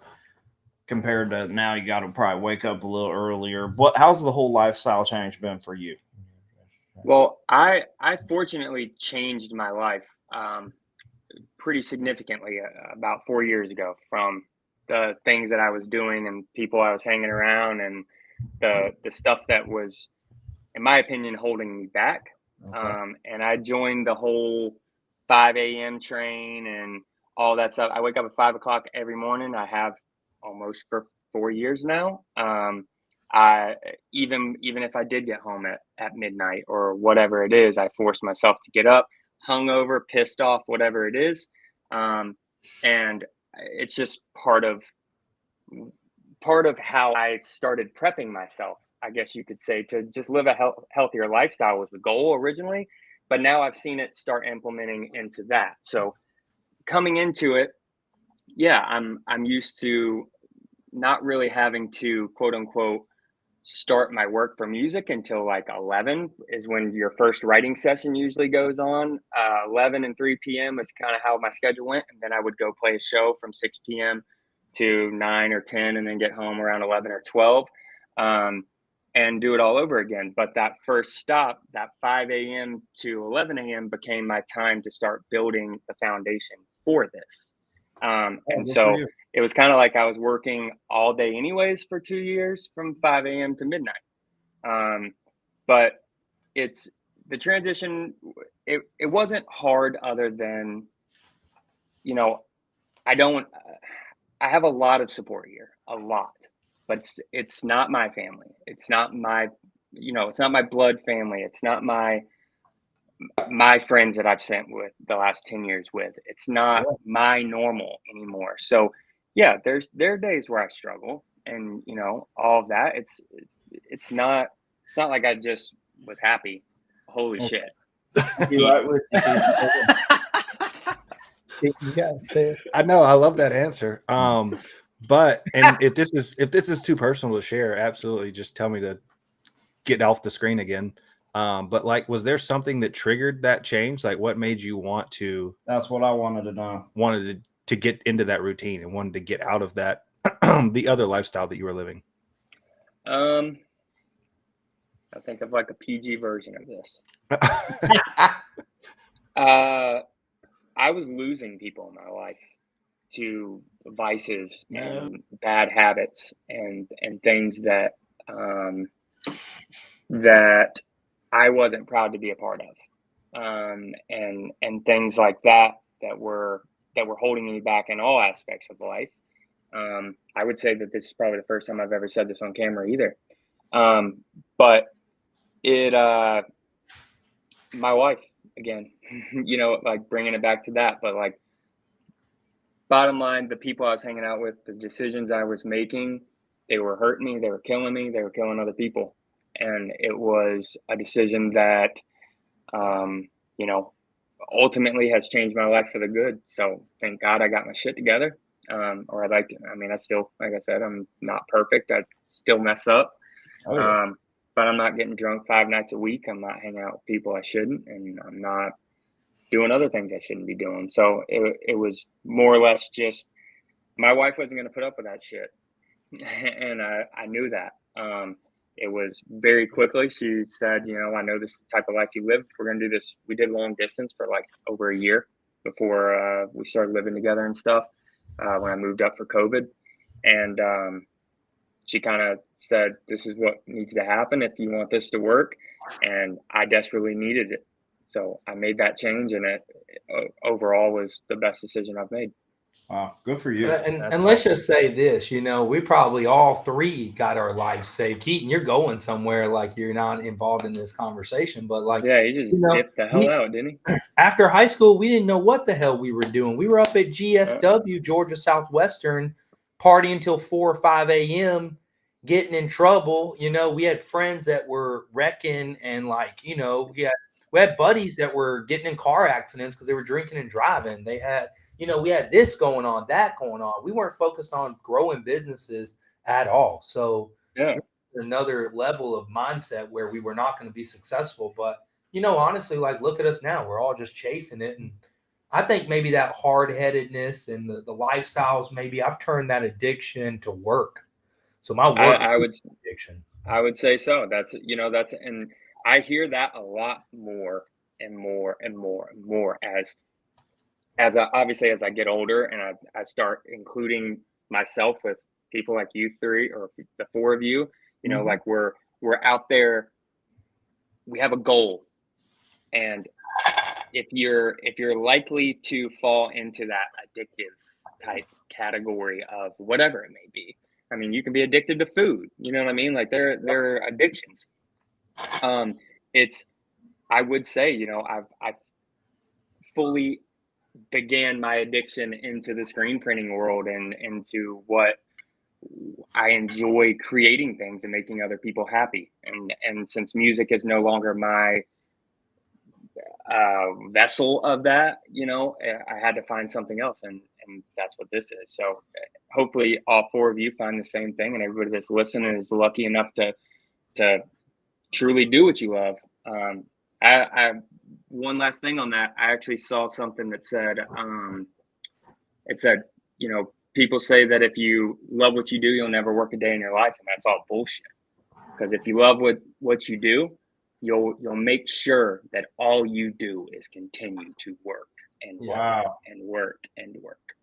compared to now you got to probably wake up a little earlier? How's the whole lifestyle change been for you? Well, I fortunately changed my life pretty significantly about 4 years ago, from the things that I was doing and people I was hanging around and the stuff that was, in my opinion, holding me back. Okay. And I joined the whole 5 a.m. train and all that stuff. I wake up at 5 o'clock every morning. I have almost for 4 years now. I even if I did get home at midnight or whatever it is, I force myself to get up, hungover, pissed off, whatever it is. And it's just part of how I started prepping myself, I guess you could say, to just live a healthier lifestyle was the goal originally. But now I've seen it start implementing into that. So coming into it, yeah, I'm used to not really having to, quote unquote, start my work for music until like 11 is when your first writing session usually goes on. 11 and 3 p.m. is kind of how my schedule went. And then I would go play a show from 6 p.m. to 9 or 10 and then get home around 11 or 12 and do it all over again. But that first stop, that 5 a.m. to 11 a.m. became my time to start building the foundation for this. And so it was kind of like I was working all day anyways for 2 years from 5 a.m. to midnight. But it's the transition. It wasn't hard other than, you know, I have a lot of support here, a lot, but it's not my family. It's not my, it's not my blood family. It's not my friends that I've spent with the last 10 years with. It's not my normal anymore. So yeah, there are days where I struggle and, all of that. It's not like I just was happy. Holy shit. Be right with you. You gotta say it. I know. I love that answer. But if this is too personal to share, absolutely just tell me to get off the screen again. But like, was there something that triggered that change? Like, what made you want to? That's what I wanted to know. Wanted to get into that routine and wanted to get out of that the other lifestyle that you were living. I think of like a PG version of this. I was losing people in my life to vices and bad habits and things that that I wasn't proud to be a part of, and things like that were holding me back in all aspects of life. I would say that this is probably the first time I've ever said this on camera either. But it, my wife again, like bringing it back to that, but like bottom line, the people I was hanging out with, the decisions I was making, they were hurting me. They were killing me. They were killing other people. And it was a decision that, ultimately has changed my life for the good. So thank God I got my shit together. I still, like I said, I'm not perfect. I still mess up. But I'm not getting drunk 5 nights a week. I'm not hanging out with people I shouldn't. And I'm not doing other things I shouldn't be doing. So it was more or less just my wife wasn't going to put up with that shit. And I knew that. It was very quickly. She said, I know this is the type of life you live. We're going to do this. We did long distance for like over a year before we started living together and stuff when I moved up for COVID. And she kind of said, this is what needs to happen if you want this to work. And I desperately needed it. So I made that change, and it overall was the best decision I've made. Wow, good for you. And let's just say this, we probably all three got our lives saved. Keaton, you're going somewhere like you're not involved in this conversation, but like, yeah, he just dipped the hell out, didn't he? After high school, we didn't know what the hell we were doing. We were up at GSW, Georgia Southwestern, partying until 4 or 5 a.m., getting in trouble. We had friends that were wrecking, and like, we had buddies that were getting in car accidents because they were drinking and driving. They had, we had this going on, that going on. We weren't focused on growing businesses at all. So yeah, another level of mindset where we were not going to be successful. But, honestly, like, look at us now. We're all just chasing it. And I think maybe that hard-headedness and the lifestyles, maybe I've turned that addiction to work. So my work is addiction. I would say so. That's, and I hear that a lot more and more and more and more as I get older and I start including myself with people like you three or the four of you, like we're out there, we have a goal. And if you're likely to fall into that addictive type category of whatever it may be, I mean, you can be addicted to food, you know what I mean? Like there are addictions. I would say, I've fully began my addiction into the screen printing world and into what I enjoy creating things and making other people happy. And since music is no longer my vessel of that, I had to find something else, and that's what this is. So hopefully all four of you find the same thing, and everybody that's listening is lucky enough to truly do what you love. I one last thing on that. I actually saw something that said, it said, people say that if you love what you do, you'll never work a day in your life, and that's all bullshit. Because if you love what you do, you'll make sure that all you do is continue to work and work and work and work.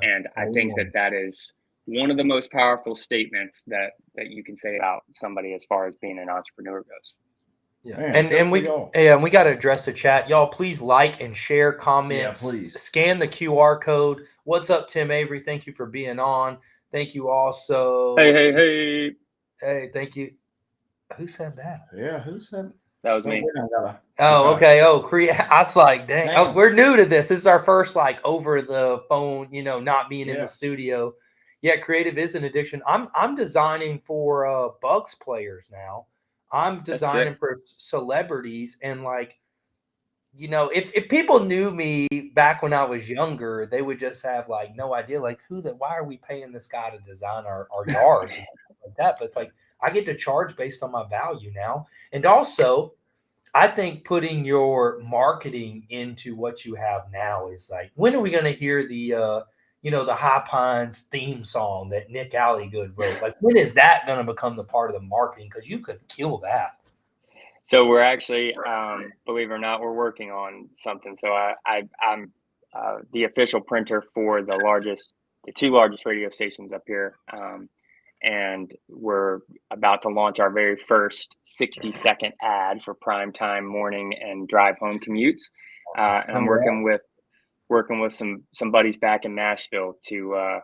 And I think that is one of the most powerful statements that you can say about somebody as far as being an entrepreneur goes. Yeah, Man, and we got to address the chat, y'all. Please like and share, comments. Yeah, please scan the QR code. What's up, Tim Avery? Thank you for being on. Thank you also. Hey, thank you. Who said that? Yeah, who said that? Was me. Oh, okay. Oh, I was like, dang. Oh, we're new to this. This is our first over the phone, not being in the studio. Yeah, creative is an addiction. I'm designing for Bucks players now. I'm designing for celebrities, and if people knew me back when I was younger, they would just have no idea why are we paying this guy to design our yards and like that. But I get to charge based on my value now. And also I think putting your marketing into what you have now is when are we going to hear the the High Pines theme song that Nick Alligood wrote? When is that going to become the part of the marketing? Because you could kill that. So we're actually, believe it or not, we're working on something. So I'm the official printer for the two largest radio stations up here. And we're about to launch our very first 60-second ad for primetime morning and drive home commutes. And I'm working with some buddies back in Nashville to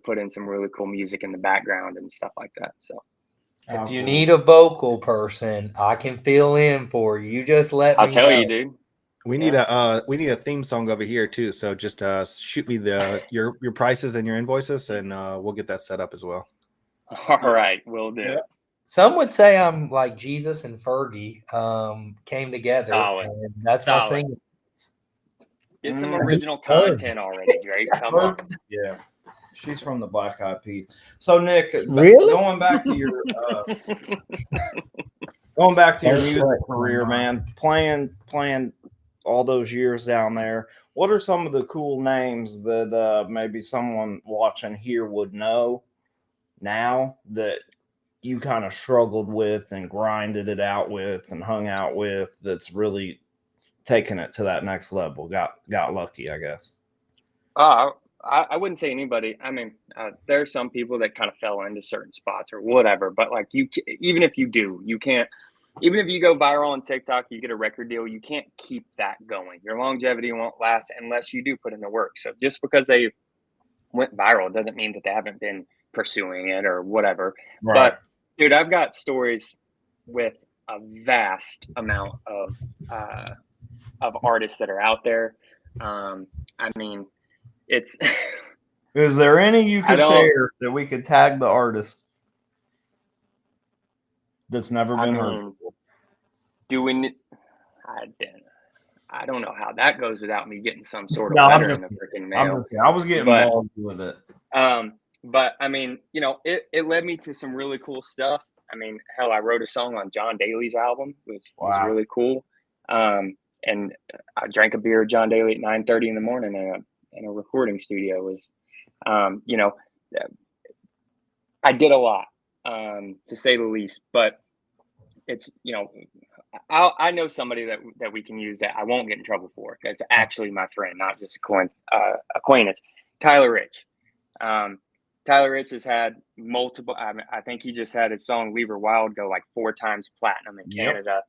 put in some really cool music in the background and stuff like that. So if you need a vocal person, I can fill in for you. You just let me know. I'll tell you, dude. We need a theme song over here too. So just shoot me your prices and your invoices, and we'll get that set up as well. All right, will do. Yeah. Some would say I'm like Jesus and Fergie came together. And that's my singing. Get some original content already, Drake. Come on. Yeah. She's from the Black Eyed Peas. So Nick, really? Going back to your music career, man, playing all those years down there. What are some of the cool names that maybe someone watching here would know now that you kind of struggled with and grinded it out with and hung out with, that's really taking it to that next level? Got lucky, I guess. I wouldn't say anybody. I mean, there are some people that kind of fell into certain spots or whatever, but even if you do, you can't. Even if you go viral on TikTok, you get a record deal, you can't keep that going. Your longevity won't last unless you do put in the work. So just because they went viral doesn't mean that they haven't been pursuing it or whatever. Right. But dude, I've got stories with a vast amount of artists that are out there. I mean, it's. Is there any you could share that we could tag the artist that's never been heard? I don't know how that goes without me getting some sort of letter in the freaking mail. I was getting involved with it. But I mean, it led me to some really cool stuff. I mean, hell, I wrote a song on John Daly's album, which was really cool. And I drank a beer with John Daly at 9:30 in the morning in a recording studio. It was, I did a lot, to say the least, but it's, I know somebody that we can use that I won't get in trouble for. That's actually my friend, not just acquaintance. Tyler Rich. Tyler Rich has had multiple. I think he just had his song "Leave Her Wild" go 4 times platinum in Canada.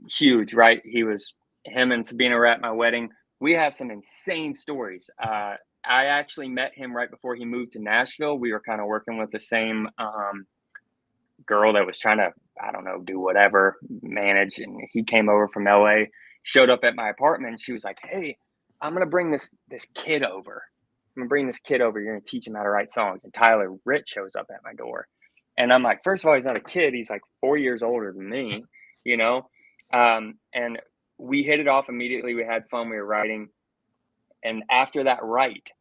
Huge, right? Him and Sabina were at my wedding. We have some insane stories. I actually met him right before he moved to Nashville. We were kind of working with the same girl that was trying to, I don't know, do whatever, manage. And he came over from LA. showed up at my apartment. And she was like, "Hey, I'm gonna bring this kid over. I'm gonna bring this kid over. You're gonna teach him how to write songs." And Tyler Rich shows up at my door, and I'm like, first of all, he's not a kid. He's like 4 years older than me, you know. And we hit it off immediately. We had fun. We were writing, and after that write,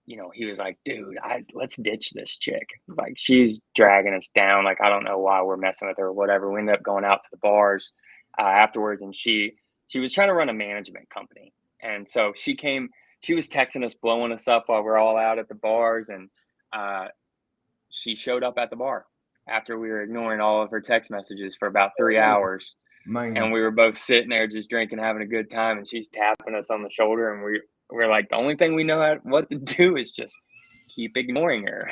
you know, he was like, "Dude, let's ditch this chick. Like, she's dragging us down. Like, I don't know why we're messing with her or whatever." We ended up going out to the bars afterwards, and she was trying to run a management company, and so she was texting us, blowing us up while we're all out at the bars, and she showed up at the bar after we were ignoring all of her text messages for about 3 hours. Man. And we were both sitting there just drinking, having a good time, and she's tapping us on the shoulder, and we're like, the only thing we know what to do is just keep ignoring her.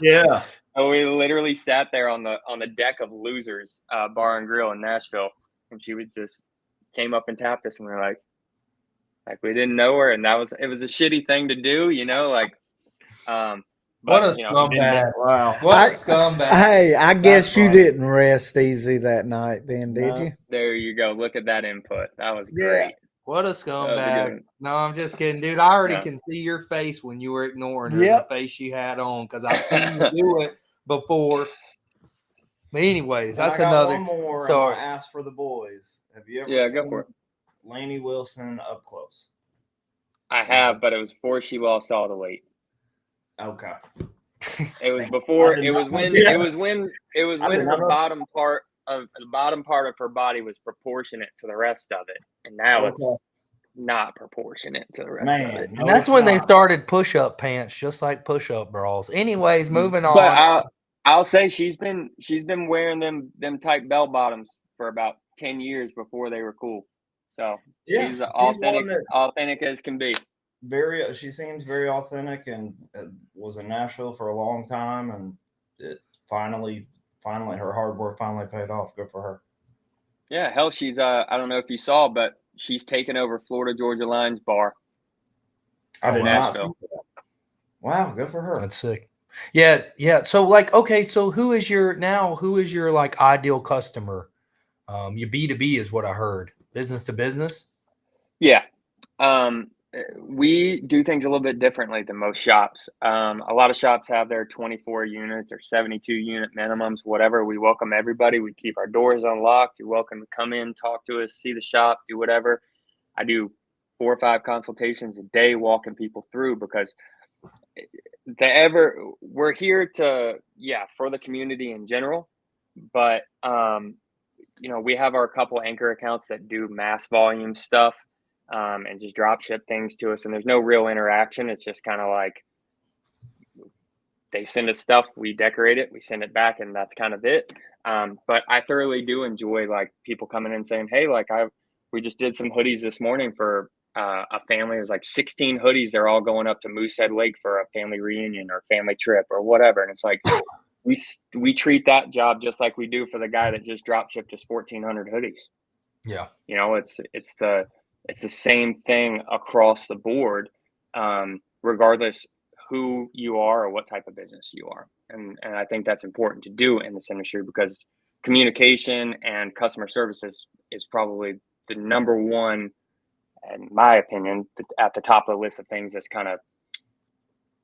Yeah. And we literally sat there on the deck of Losers Bar and Grill in Nashville, and she would just came up and tapped us, and we were like we didn't know her, and it was a shitty thing to do, you know, like. What But, a you know, scumbag! Wow. What a scumbag! Hey, I guess That's you funny. didn't rest easy that night, then, did No. you? There you go. Look at that input. That was Yeah. great. What a That was a good scumbag! one. No, I'm just kidding, dude. I already Yeah. can see your face when you were ignoring her. Yep. The face you had on, because I've seen you do it before. But anyways, And that's I got another. one more. Sorry. I'm gonna ask for the boys. Have you ever Yeah, seen go for it. Lainey Wilson up close? I have, but it was before she lost all the weight. Okay. It was before. I did It was not- when. Yeah. It was when. It was I when did her not know. bottom part of her body was proportionate to the rest of it, and now it's Okay. not proportionate to the rest of it. Man, And that's when they started push-up pants, just like push-up bras. Anyways, moving on. But I'll say she's been wearing them type bell bottoms for about 10 years before they were cool. So Yeah, she's one authentic that- as can be. She seems very authentic and was in Nashville for a long time, and it finally her hard work finally paid off. Good for her. Yeah, hell, she's I don't know if you saw, but she's taken over Florida Georgia Line's bar. I did not see Nashville. that. Wow, good for her. That's sick. Yeah. So like, okay, so who is your like ideal customer? Your B2B is what I heard. Business to business. Yeah. We do things a little bit differently than most shops. A lot of shops have their 24 units or 72 unit minimums, whatever. We welcome everybody. We keep our doors unlocked. You're welcome to come in, talk to us, see the shop, do whatever. I do 4 or 5 consultations a day, walking people through, because we're here to, for the community in general, but you know, we have our couple anchor accounts that do mass volume stuff. And just drop ship things to us, and there's no real interaction. It's just kind of like they send us stuff, we decorate it, we send it back, and that's kind of it. But I thoroughly do enjoy like people coming in saying, "Hey, like we just did some hoodies this morning for a family. It was like 16 hoodies. They're all going up to Moosehead Lake for a family reunion or family trip or whatever." And it's like we treat that job just like we do for the guy that just drop shipped us 1,400 hoodies. Yeah, you know, it's the same thing across the board, regardless who you are or what type of business you are. And I think that's important to do in this industry, because communication and customer service is probably the number one, in my opinion, at the top of the list of things that's kind of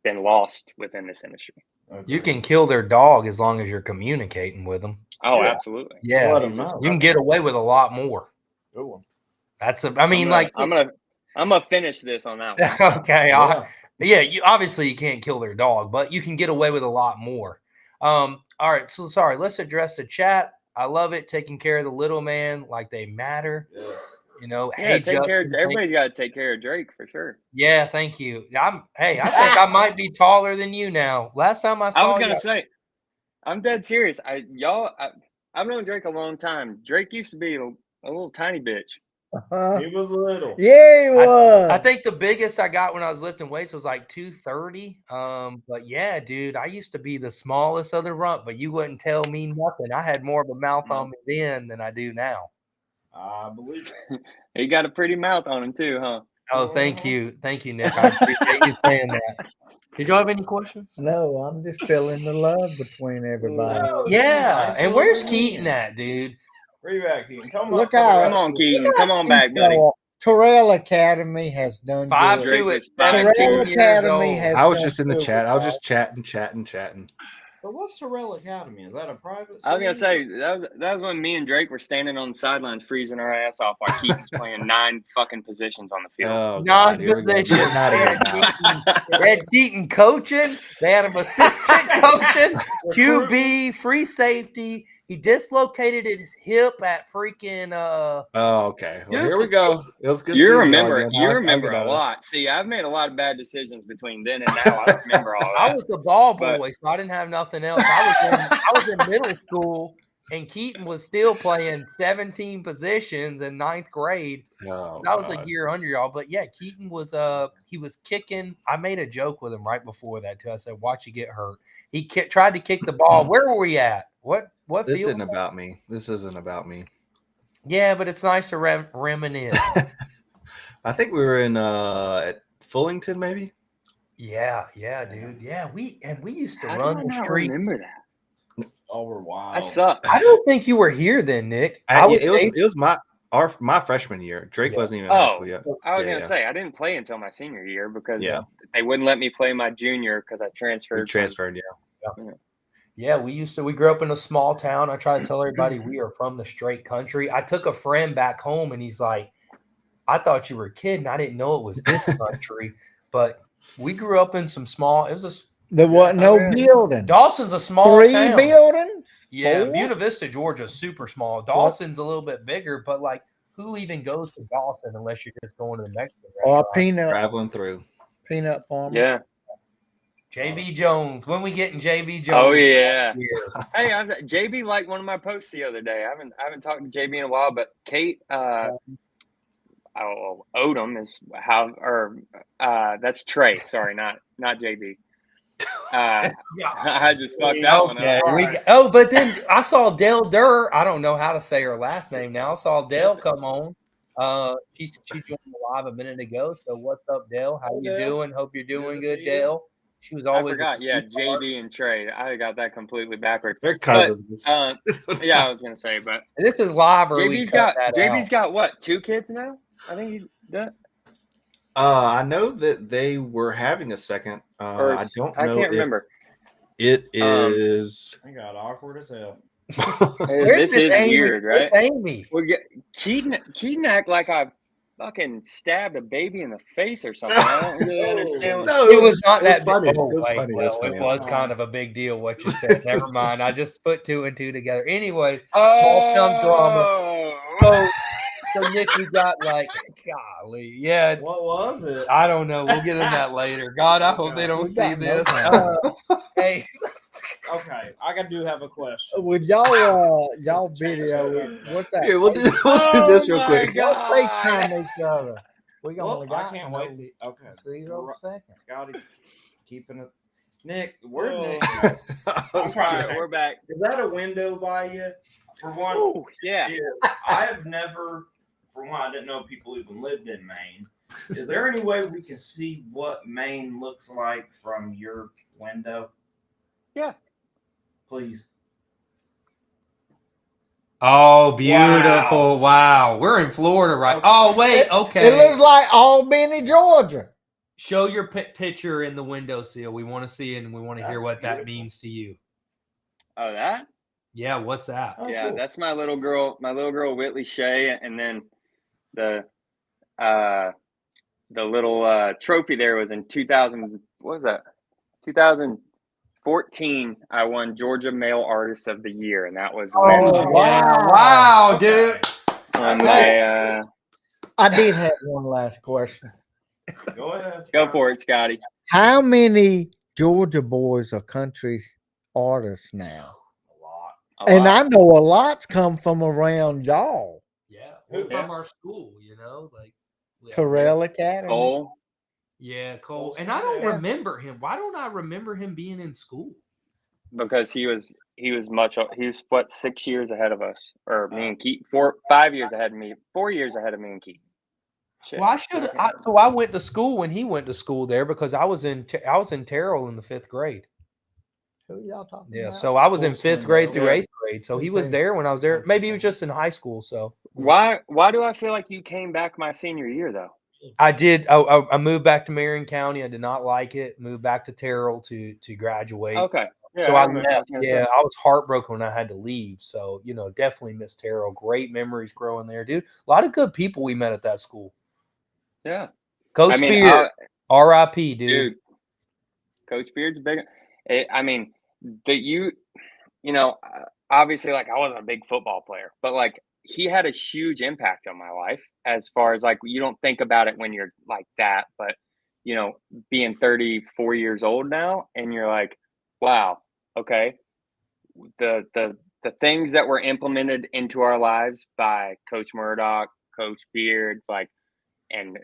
been lost within this industry. Okay. you can kill their dog as long as you're communicating with them. Oh, Yeah. absolutely. Yeah, Let them know. you can get away with a lot more. Good one. I'm gonna finish this on that one. Okay. Yeah. You obviously you can't kill their dog, but you can get away with a lot more. All right. So sorry, let's address the chat. I love it. Taking care of the little man like they matter. Yes. You know, Yeah, Justin, everybody's got to take care of Drake for sure. Yeah, thank you. I think I might be taller than you now. Last time I saw I was gonna you, say, I'm dead serious. I've known Drake a long time. Drake used to be a little tiny bitch. He was little. Yeah, he was. I think the biggest I got when I was lifting weights was like 230. But yeah, dude, I used to be the smallest of the rump, but you wouldn't tell me nothing. I had more of a mouth on me then than I do now. I believe it. He got a pretty mouth on him too, huh? Oh, thank you, Nick. I appreciate you saying that. Did y'all have any questions? No, I'm just feeling the love between everybody. No, Yeah, nice and little where's reunion. Keaton at, dude? Where you at, Keaton? Come Look up. out. Come on, Keaton. Come on back, buddy. Terrell Academy has done good. 5'2" was at 17 Terrell years Academy old. has I was done just in the good chat. with I was y'all. just chatting. So what's Terrell Academy? Is that a private I was gonna school? say that was when me and Drake were standing on the sidelines freezing our ass off while Keaton's playing 9 fucking positions on the field. Oh, God, here we go. Non-position. Getting out of here now. They had Keaton coaching. They had him assistant coaching, QB, free safety. He dislocated his hip at freaking Oh, okay. Well, here we go. It was good. You seeing y'all remember again. you I'll remember get a out of it. lot. See, I've made a lot of bad decisions between then and now. I don't remember all I that. was the ball But- boy, so I didn't have nothing else. I was in middle school, and Keaton was still playing 17 positions in 9th grade. Oh, That was a God. year under y'all, but yeah, Keaton was he was kicking. I made a joke with him right before that too. I said, "Watch you get hurt." He tried to kick the ball. Where were we at? What This field? isn't about me. This isn't about me. Yeah, but it's nice to reminisce. I think we were in at Fullington, maybe. Yeah, dude. Yeah, we used to How do I run the not streets. remember that? Oh, we're wild. I suck. I don't think you were here then, Nick. It was my freshman year. Drake Yeah. wasn't even in high Oh, school yet. I was Yeah, gonna say I didn't play until my senior year because Yeah. they wouldn't let me play my junior because I transferred. We transferred. Yeah, we grew up in a small town. I try to tell everybody we are from the straight country. I took a friend back home and he's like, I thought you were kidding. I didn't know it was this country. But we grew up in some small, There wasn't no really? building. Dawson's a small 3 town. buildings? Yeah, 4? Buena Vista, Georgia is super small. Dawson's a little bit bigger, but like who even goes to Dawson unless you're just going to the Mexican Or restaurant? Traveling through. peanut farmer. Yeah. JB Jones. When we getting JB Jones? Oh yeah. here? Hey, JB liked one of my posts the other day. I haven't talked to JB in a while, but Kate Odom is that's Trey. Sorry, not JB. I just fucked that one up. But then I saw Dale Durr. I don't know how to say her last name now. I saw Dale come on. She joined the live a minute ago. So what's up, Dale? How you doing? Hope you're doing good, Dale. She was I always forgot. Yeah, JB and Trey. I got that completely backwards. They're cousins. Yeah, I was gonna say, but And this is live. Or we cut that JB's out. got what? 2 kids now? I think he's that. I know that they were having a second. I don't know. I can't remember. It is. I got awkward as hell. Where's This is Amy? weird, right? Where's Amy. Keaton act like I fucking stabbed a baby in the face or something. I don't really understand. No, It was not that funny. big. It was wait, funny. well, It it was was kind of a big deal what you said. Never mind. I just put 2 and 2 together. Anyway, small town drama. So Nick, we got like, golly, yeah. What was it? I don't know. We'll get in that later. God, I hope they don't We see got this. no Hey, Okay, I do have a question. Would y'all video what's that? Here, we'll do this real quick. Y'all FaceTime each other. We Well, only I got can't wait to. Okay, 0 seconds. Scotty's keeping it. Nick, where Nick? All right, we're back. Is that a window by you? For one, Ooh, yeah. I have never. For one, I didn't know people even lived in Maine. Is there any way we can see what Maine looks like from your window? Yeah. Please. oh, beautiful! Wow, we're in Florida, right? Okay. Oh, wait, okay. It looks like Albany, Georgia. Show your picture in the windowsill. We want to see it, and we want to hear That's what that beautiful. means to you. Oh, that? Yeah, what's that? Oh, Yeah, cool. that's my little girl Whitley Shea, and then the little trophy there was in 2000. What was that? 2014. I won Georgia Male Artist of the Year, and that was when Wow, Okay. dude. on my I did have one last question. Go ahead. go for it, Scotty. How many Georgia boys are country artists now? A lot. And I know a lot's come from around y'all. Yeah, Who from that? our school, you know, like Terrell Academy. Cole. Yeah, Cole. Colson, And I don't yeah. remember him. Why don't I remember him being in school? Because he was what 6 years ahead of us, or me and Keaton, 5 years ahead of me, 4 years ahead of me and Keaton. Shit. Well, I went to school when he went to school there because I was in Terrell in the 5th grade. Who y'all talking Yeah, about? so I was in Full 5th grade through Yeah. 8th grade. So he Me was too. there when I was there. Maybe he was just in high school. So Why do I feel like you came back my senior year though? I did. I moved back to Marion County. I did not like it. Moved back to Terrell to graduate. Okay. Yeah, So I remember. left. was gonna Yeah, say. I was heartbroken when I had to leave. So definitely miss Terrell. Great memories growing there, dude. A lot of good people we met at that school. Yeah. Coach I mean, Beard, R.I.P. Dude. dude, Coach Beard's big. I mean, obviously, like I wasn't a big football player, but like he had a huge impact on my life as far as like you don't think about it when you're like that, but being 34 years old now, and you're like, wow, okay, the things that were implemented into our lives by Coach Murdoch, Coach Beard, like, and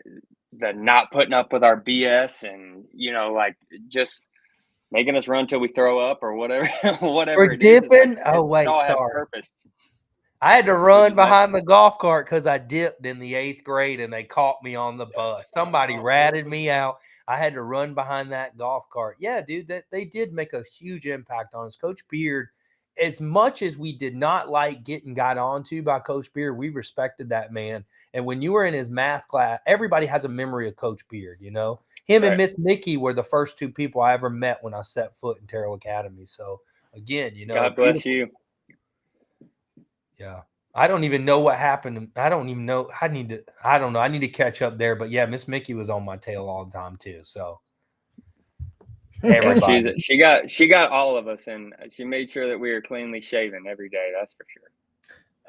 the not putting up with our BS, and like just making us run till we throw up or whatever, whatever We're it is. It's like, dipping. Oh, wait, it all had sorry. purpose. I had to Which run is nice. behind the golf cart because I dipped in the 8th grade and they caught me on the bus. Somebody ratted me out. I had to run behind that golf cart. Yeah, dude, they did make a huge impact on us. Coach Beard, as much as we did not like getting got onto by Coach Beard, we respected that man. And when you were in his math class, everybody has a memory of Coach Beard, Him and Right. Miss Mickey were the first two people I ever met when I set foot in Terrell Academy. So, again, God bless you. Yeah. I don't even know what happened. I don't even know. I don't know. I need to catch up there. But yeah, Miss Mickey was on my tail all the time too. So everybody. She got all of us, and she made sure that we were cleanly shaven every day. That's for sure.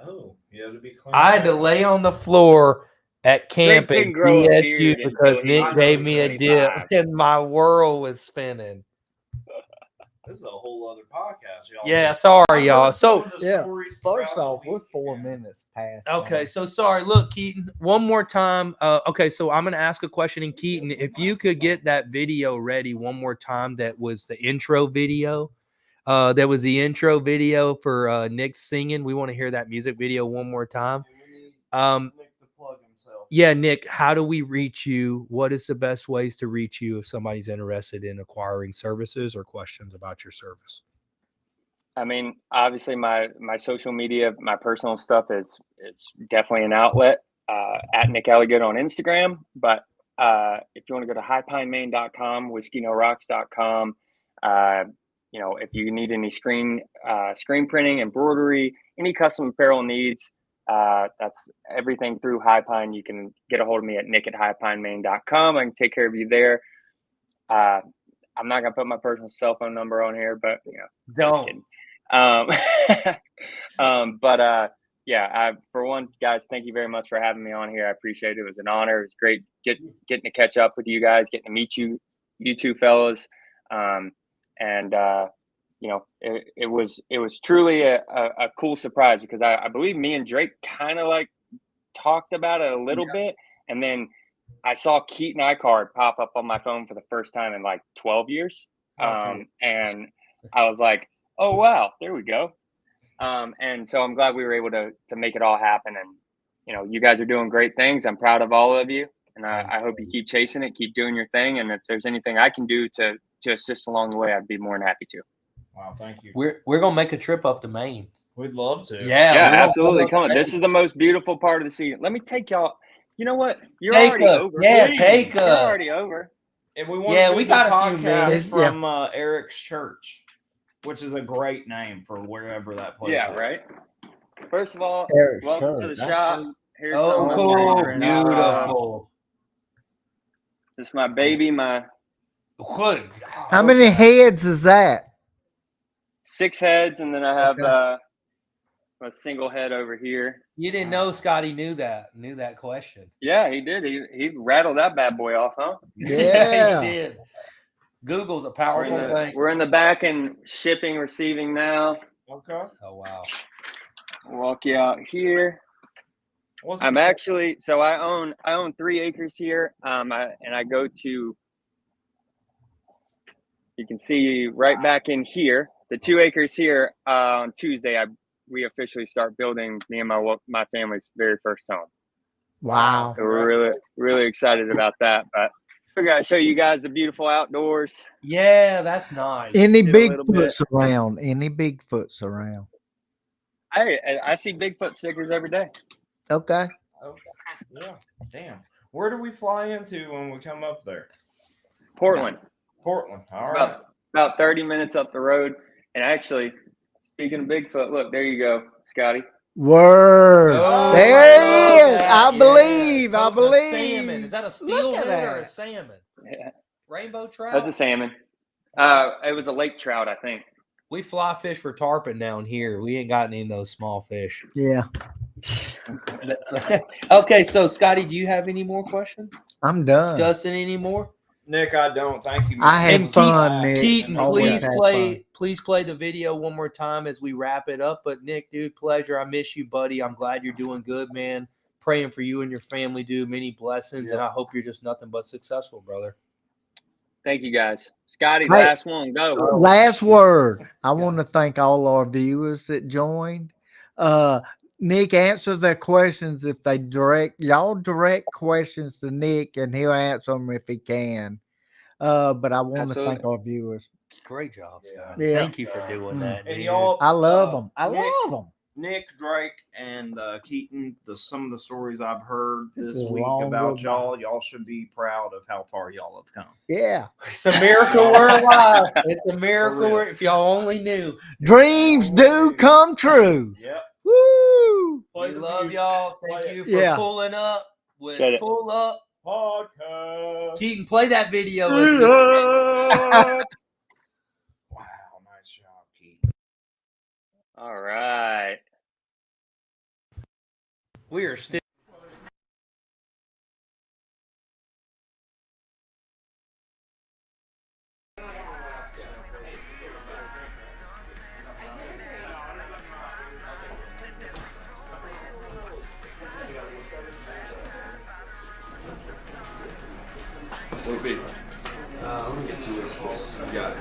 Oh, you had to be clean. I had to lay on the floor at camp Drake at didn't grow a DSU beard because until he Nick was gave me a dip 25. and my world was spinning. This is a whole other podcast, y'all. Yeah, sorry, y'all. So Yeah. First off, we're 4 minutes past. okay, now. so sorry. Look, Keaton, one more time. Okay, so I'm gonna ask a question, and Keaton, if you could get that video ready one more time, that was the intro video. That was the intro video for Nick singing. We want to hear that music video one more time. Nick to plug himself. Yeah, Nick, how do we reach you? What is the best ways to reach you if somebody's interested in acquiring services or questions about your service? I mean, obviously, my social media, my personal stuff it's definitely an outlet. At Nick Alligood on Instagram, but if you want to go to highpinemaine.com, whiskeynorocks.com, if you need any screen printing, embroidery, any custom apparel needs, that's everything through High Pine. You can get a hold of me at nick@highpinemaine.com. I can take care of you there. I'm not gonna put my personal cell phone number on here, but Don't. Yeah, for one, guys, thank you very much for having me on here. I appreciate it. It was an honor. It was great getting to catch up with you guys, getting to meet you two fellas. It was truly a cool surprise, because I believe me and Drake kind of like talked about it a little bit, and then I saw Keaton iCard pop up on my phone for the first time in like 12 years. And I was like, oh wow, there we go. And so I'm glad we were able to make it all happen. And you guys are doing great things. I'm proud of all of you, and I hope you keep chasing it, keep doing your thing. And if there's anything I can do to assist along the way, I'd be more than happy to. Wow, thank you. We're gonna make a trip up to Maine. We'd love to. Yeah, absolutely. Come on, this is the most beautiful part of the season. Let me take y'all. You know what? You're Take already us. over. Yeah, Please. take You're us. already over. And we want Yeah, to do we the got a few podcast minutes. from Eric's church, which is a great name for wherever that place Yeah, is. right. First of all, Eric's welcome to church. the That's shop. cool. Here's some of my Oh, favorite. beautiful. This is my baby, my Good. How many heads is that? 6 heads, and then I have Okay. a single head over here. You didn't know Scotty knew that question. Yeah, he did. He rattled that bad boy off, huh? Yeah. He did. Google's a powerful thing. We're in the back and shipping, receiving now. Okay. Oh wow. I'll walk you out here. I'm actually I own 3 acres here. I go to. You can see right back in here, the 2 acres here. On Tuesday, we officially start building me and my family's very first home. Wow. So we're really excited about that. But We gotta show you guys the beautiful outdoors. Yeah, that's nice. Any Did a little bit. Bigfoots around? Any Bigfoots around? I see Bigfoot stickers every day. Okay. Okay. Yeah. Damn. Where do we fly into when we come up there? Portland. Portland. All It's right. about 30 minutes up the road. And actually, speaking of Bigfoot, look, there you go, Scotty. Word. Oh, there I love he is. that. I Yeah. believe. I Toting a believe. salmon. Is that a Look steelhead at or a that. salmon? Yeah, Rainbow trout? that's a salmon. It was a lake trout, I think. We fly fish for tarpon down here. We ain't got any of those small fish. Yeah. Okay, so Scotty, do you have any more questions? I'm done. Dustin, any more? Nick, I don't. Thank you. Man. I had And fun, Nick. Keaton, Always please had play the video one more time as we wrap it up. But Nick, dude, pleasure. I miss you, buddy. I'm glad you're doing good, man. Praying for you and your family, dude. Many blessings, and I hope you're just nothing but successful, brother. Thank you, guys. Scotty, Hey. last one. Go. Last word. I want to thank all our viewers that joined. Nick, answer their questions if they direct questions to Nick, and he'll answer them if he can. But I want to thank Absolutely. our viewers. Great job, Scott. Yeah. Thank you for doing that. And dude. y'all, I love them. I Nick, love them. Nick, Drake, and Keaton. Some of the stories I've heard This this is a week long about road y'all should be proud of how far y'all have come. Yeah. It's a miracle we're alive. It's a miracle. real. If y'all only knew. Dreams do come true. Yep. Woo! We love y'all. Thank you for Yeah. pulling up with Get it. Pull Up. Podcast. Keaton, play that video. As we- Wow, nice job, Keaton. All right. we are still. Let me get you this. You got it.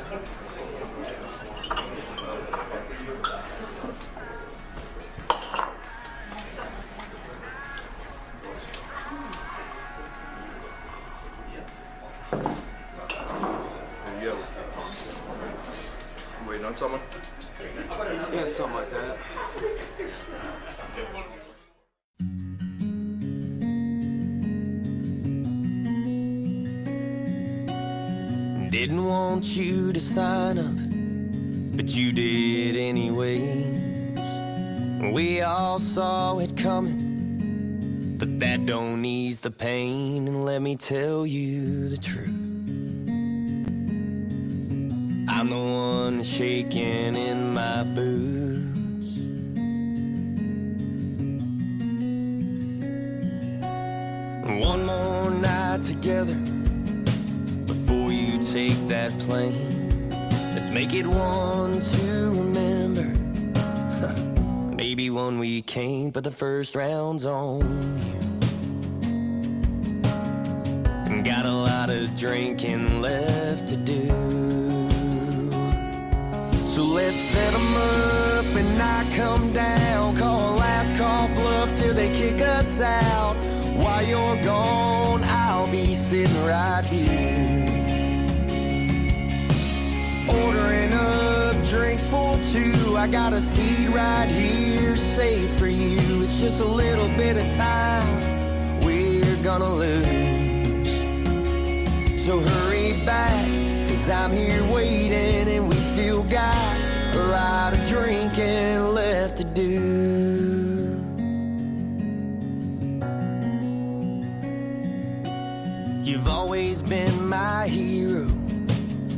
There you go. You waiting on someone? Yeah, something like that. Didn't want you to sign up, but you did anyways. We all saw it coming, but that don't ease the pain. And let me tell you the truth, I'm the one that's shaking in my boots. One more night together before you take that plane. Let's make it one to remember. Maybe one we can't, but the first round's on you. Got a lot of drinking left to do. So let's set 'em up and not come down. Call last call bluff till they kick us out. While you're gone, I'll be sitting right here, ordering up drinks for two. I got a seat right here, safe for you. It's just a little bit of time we're gonna lose. So hurry back, 'cause I'm here waiting, and we still got a lot of drinking left to do. You've always been my hero,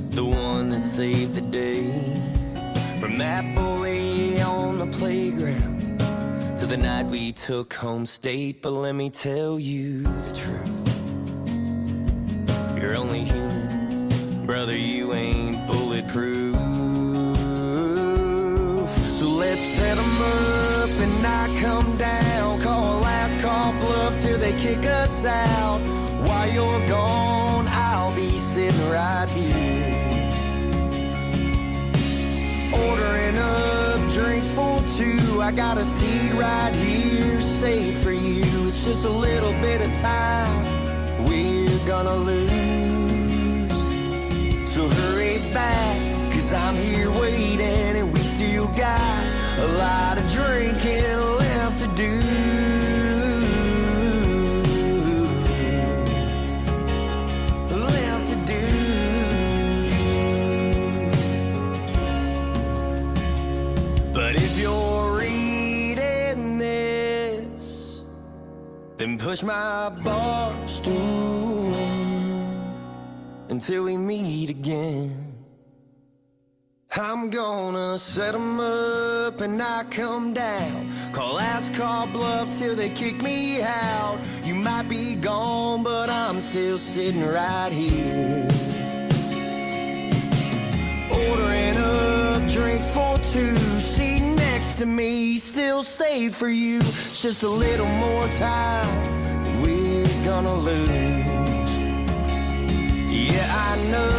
the one that saved the day. From that bully on the playground to the night we took home state. But let me tell you the truth, you're only human, brother, you ain't bulletproof. So let's set 'em up and not come down. Call last call bluff till they kick us out. While you're gone, I'll be sitting right here, ordering up drinks for two. I got a seat right here, safe for you. It's just a little bit of time we're gonna lose. So hurry back, 'cause I'm here waiting, and we still got a lot of drinking left to do. Left to do. But if you're reading this, then push my bar stool in until we meet again. I'm gonna set 'em up and I come down. Call ask, call bluff till they kick me out. You might be gone, but I'm still sitting right here. Ordering up drinks for two, seating next to me, still safe for you. It's just a little more time we're gonna lose. Yeah, I know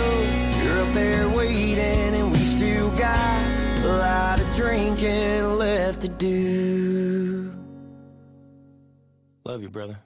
you're up there waiting, and we still got a lot of drinking left to do. Love you, brother.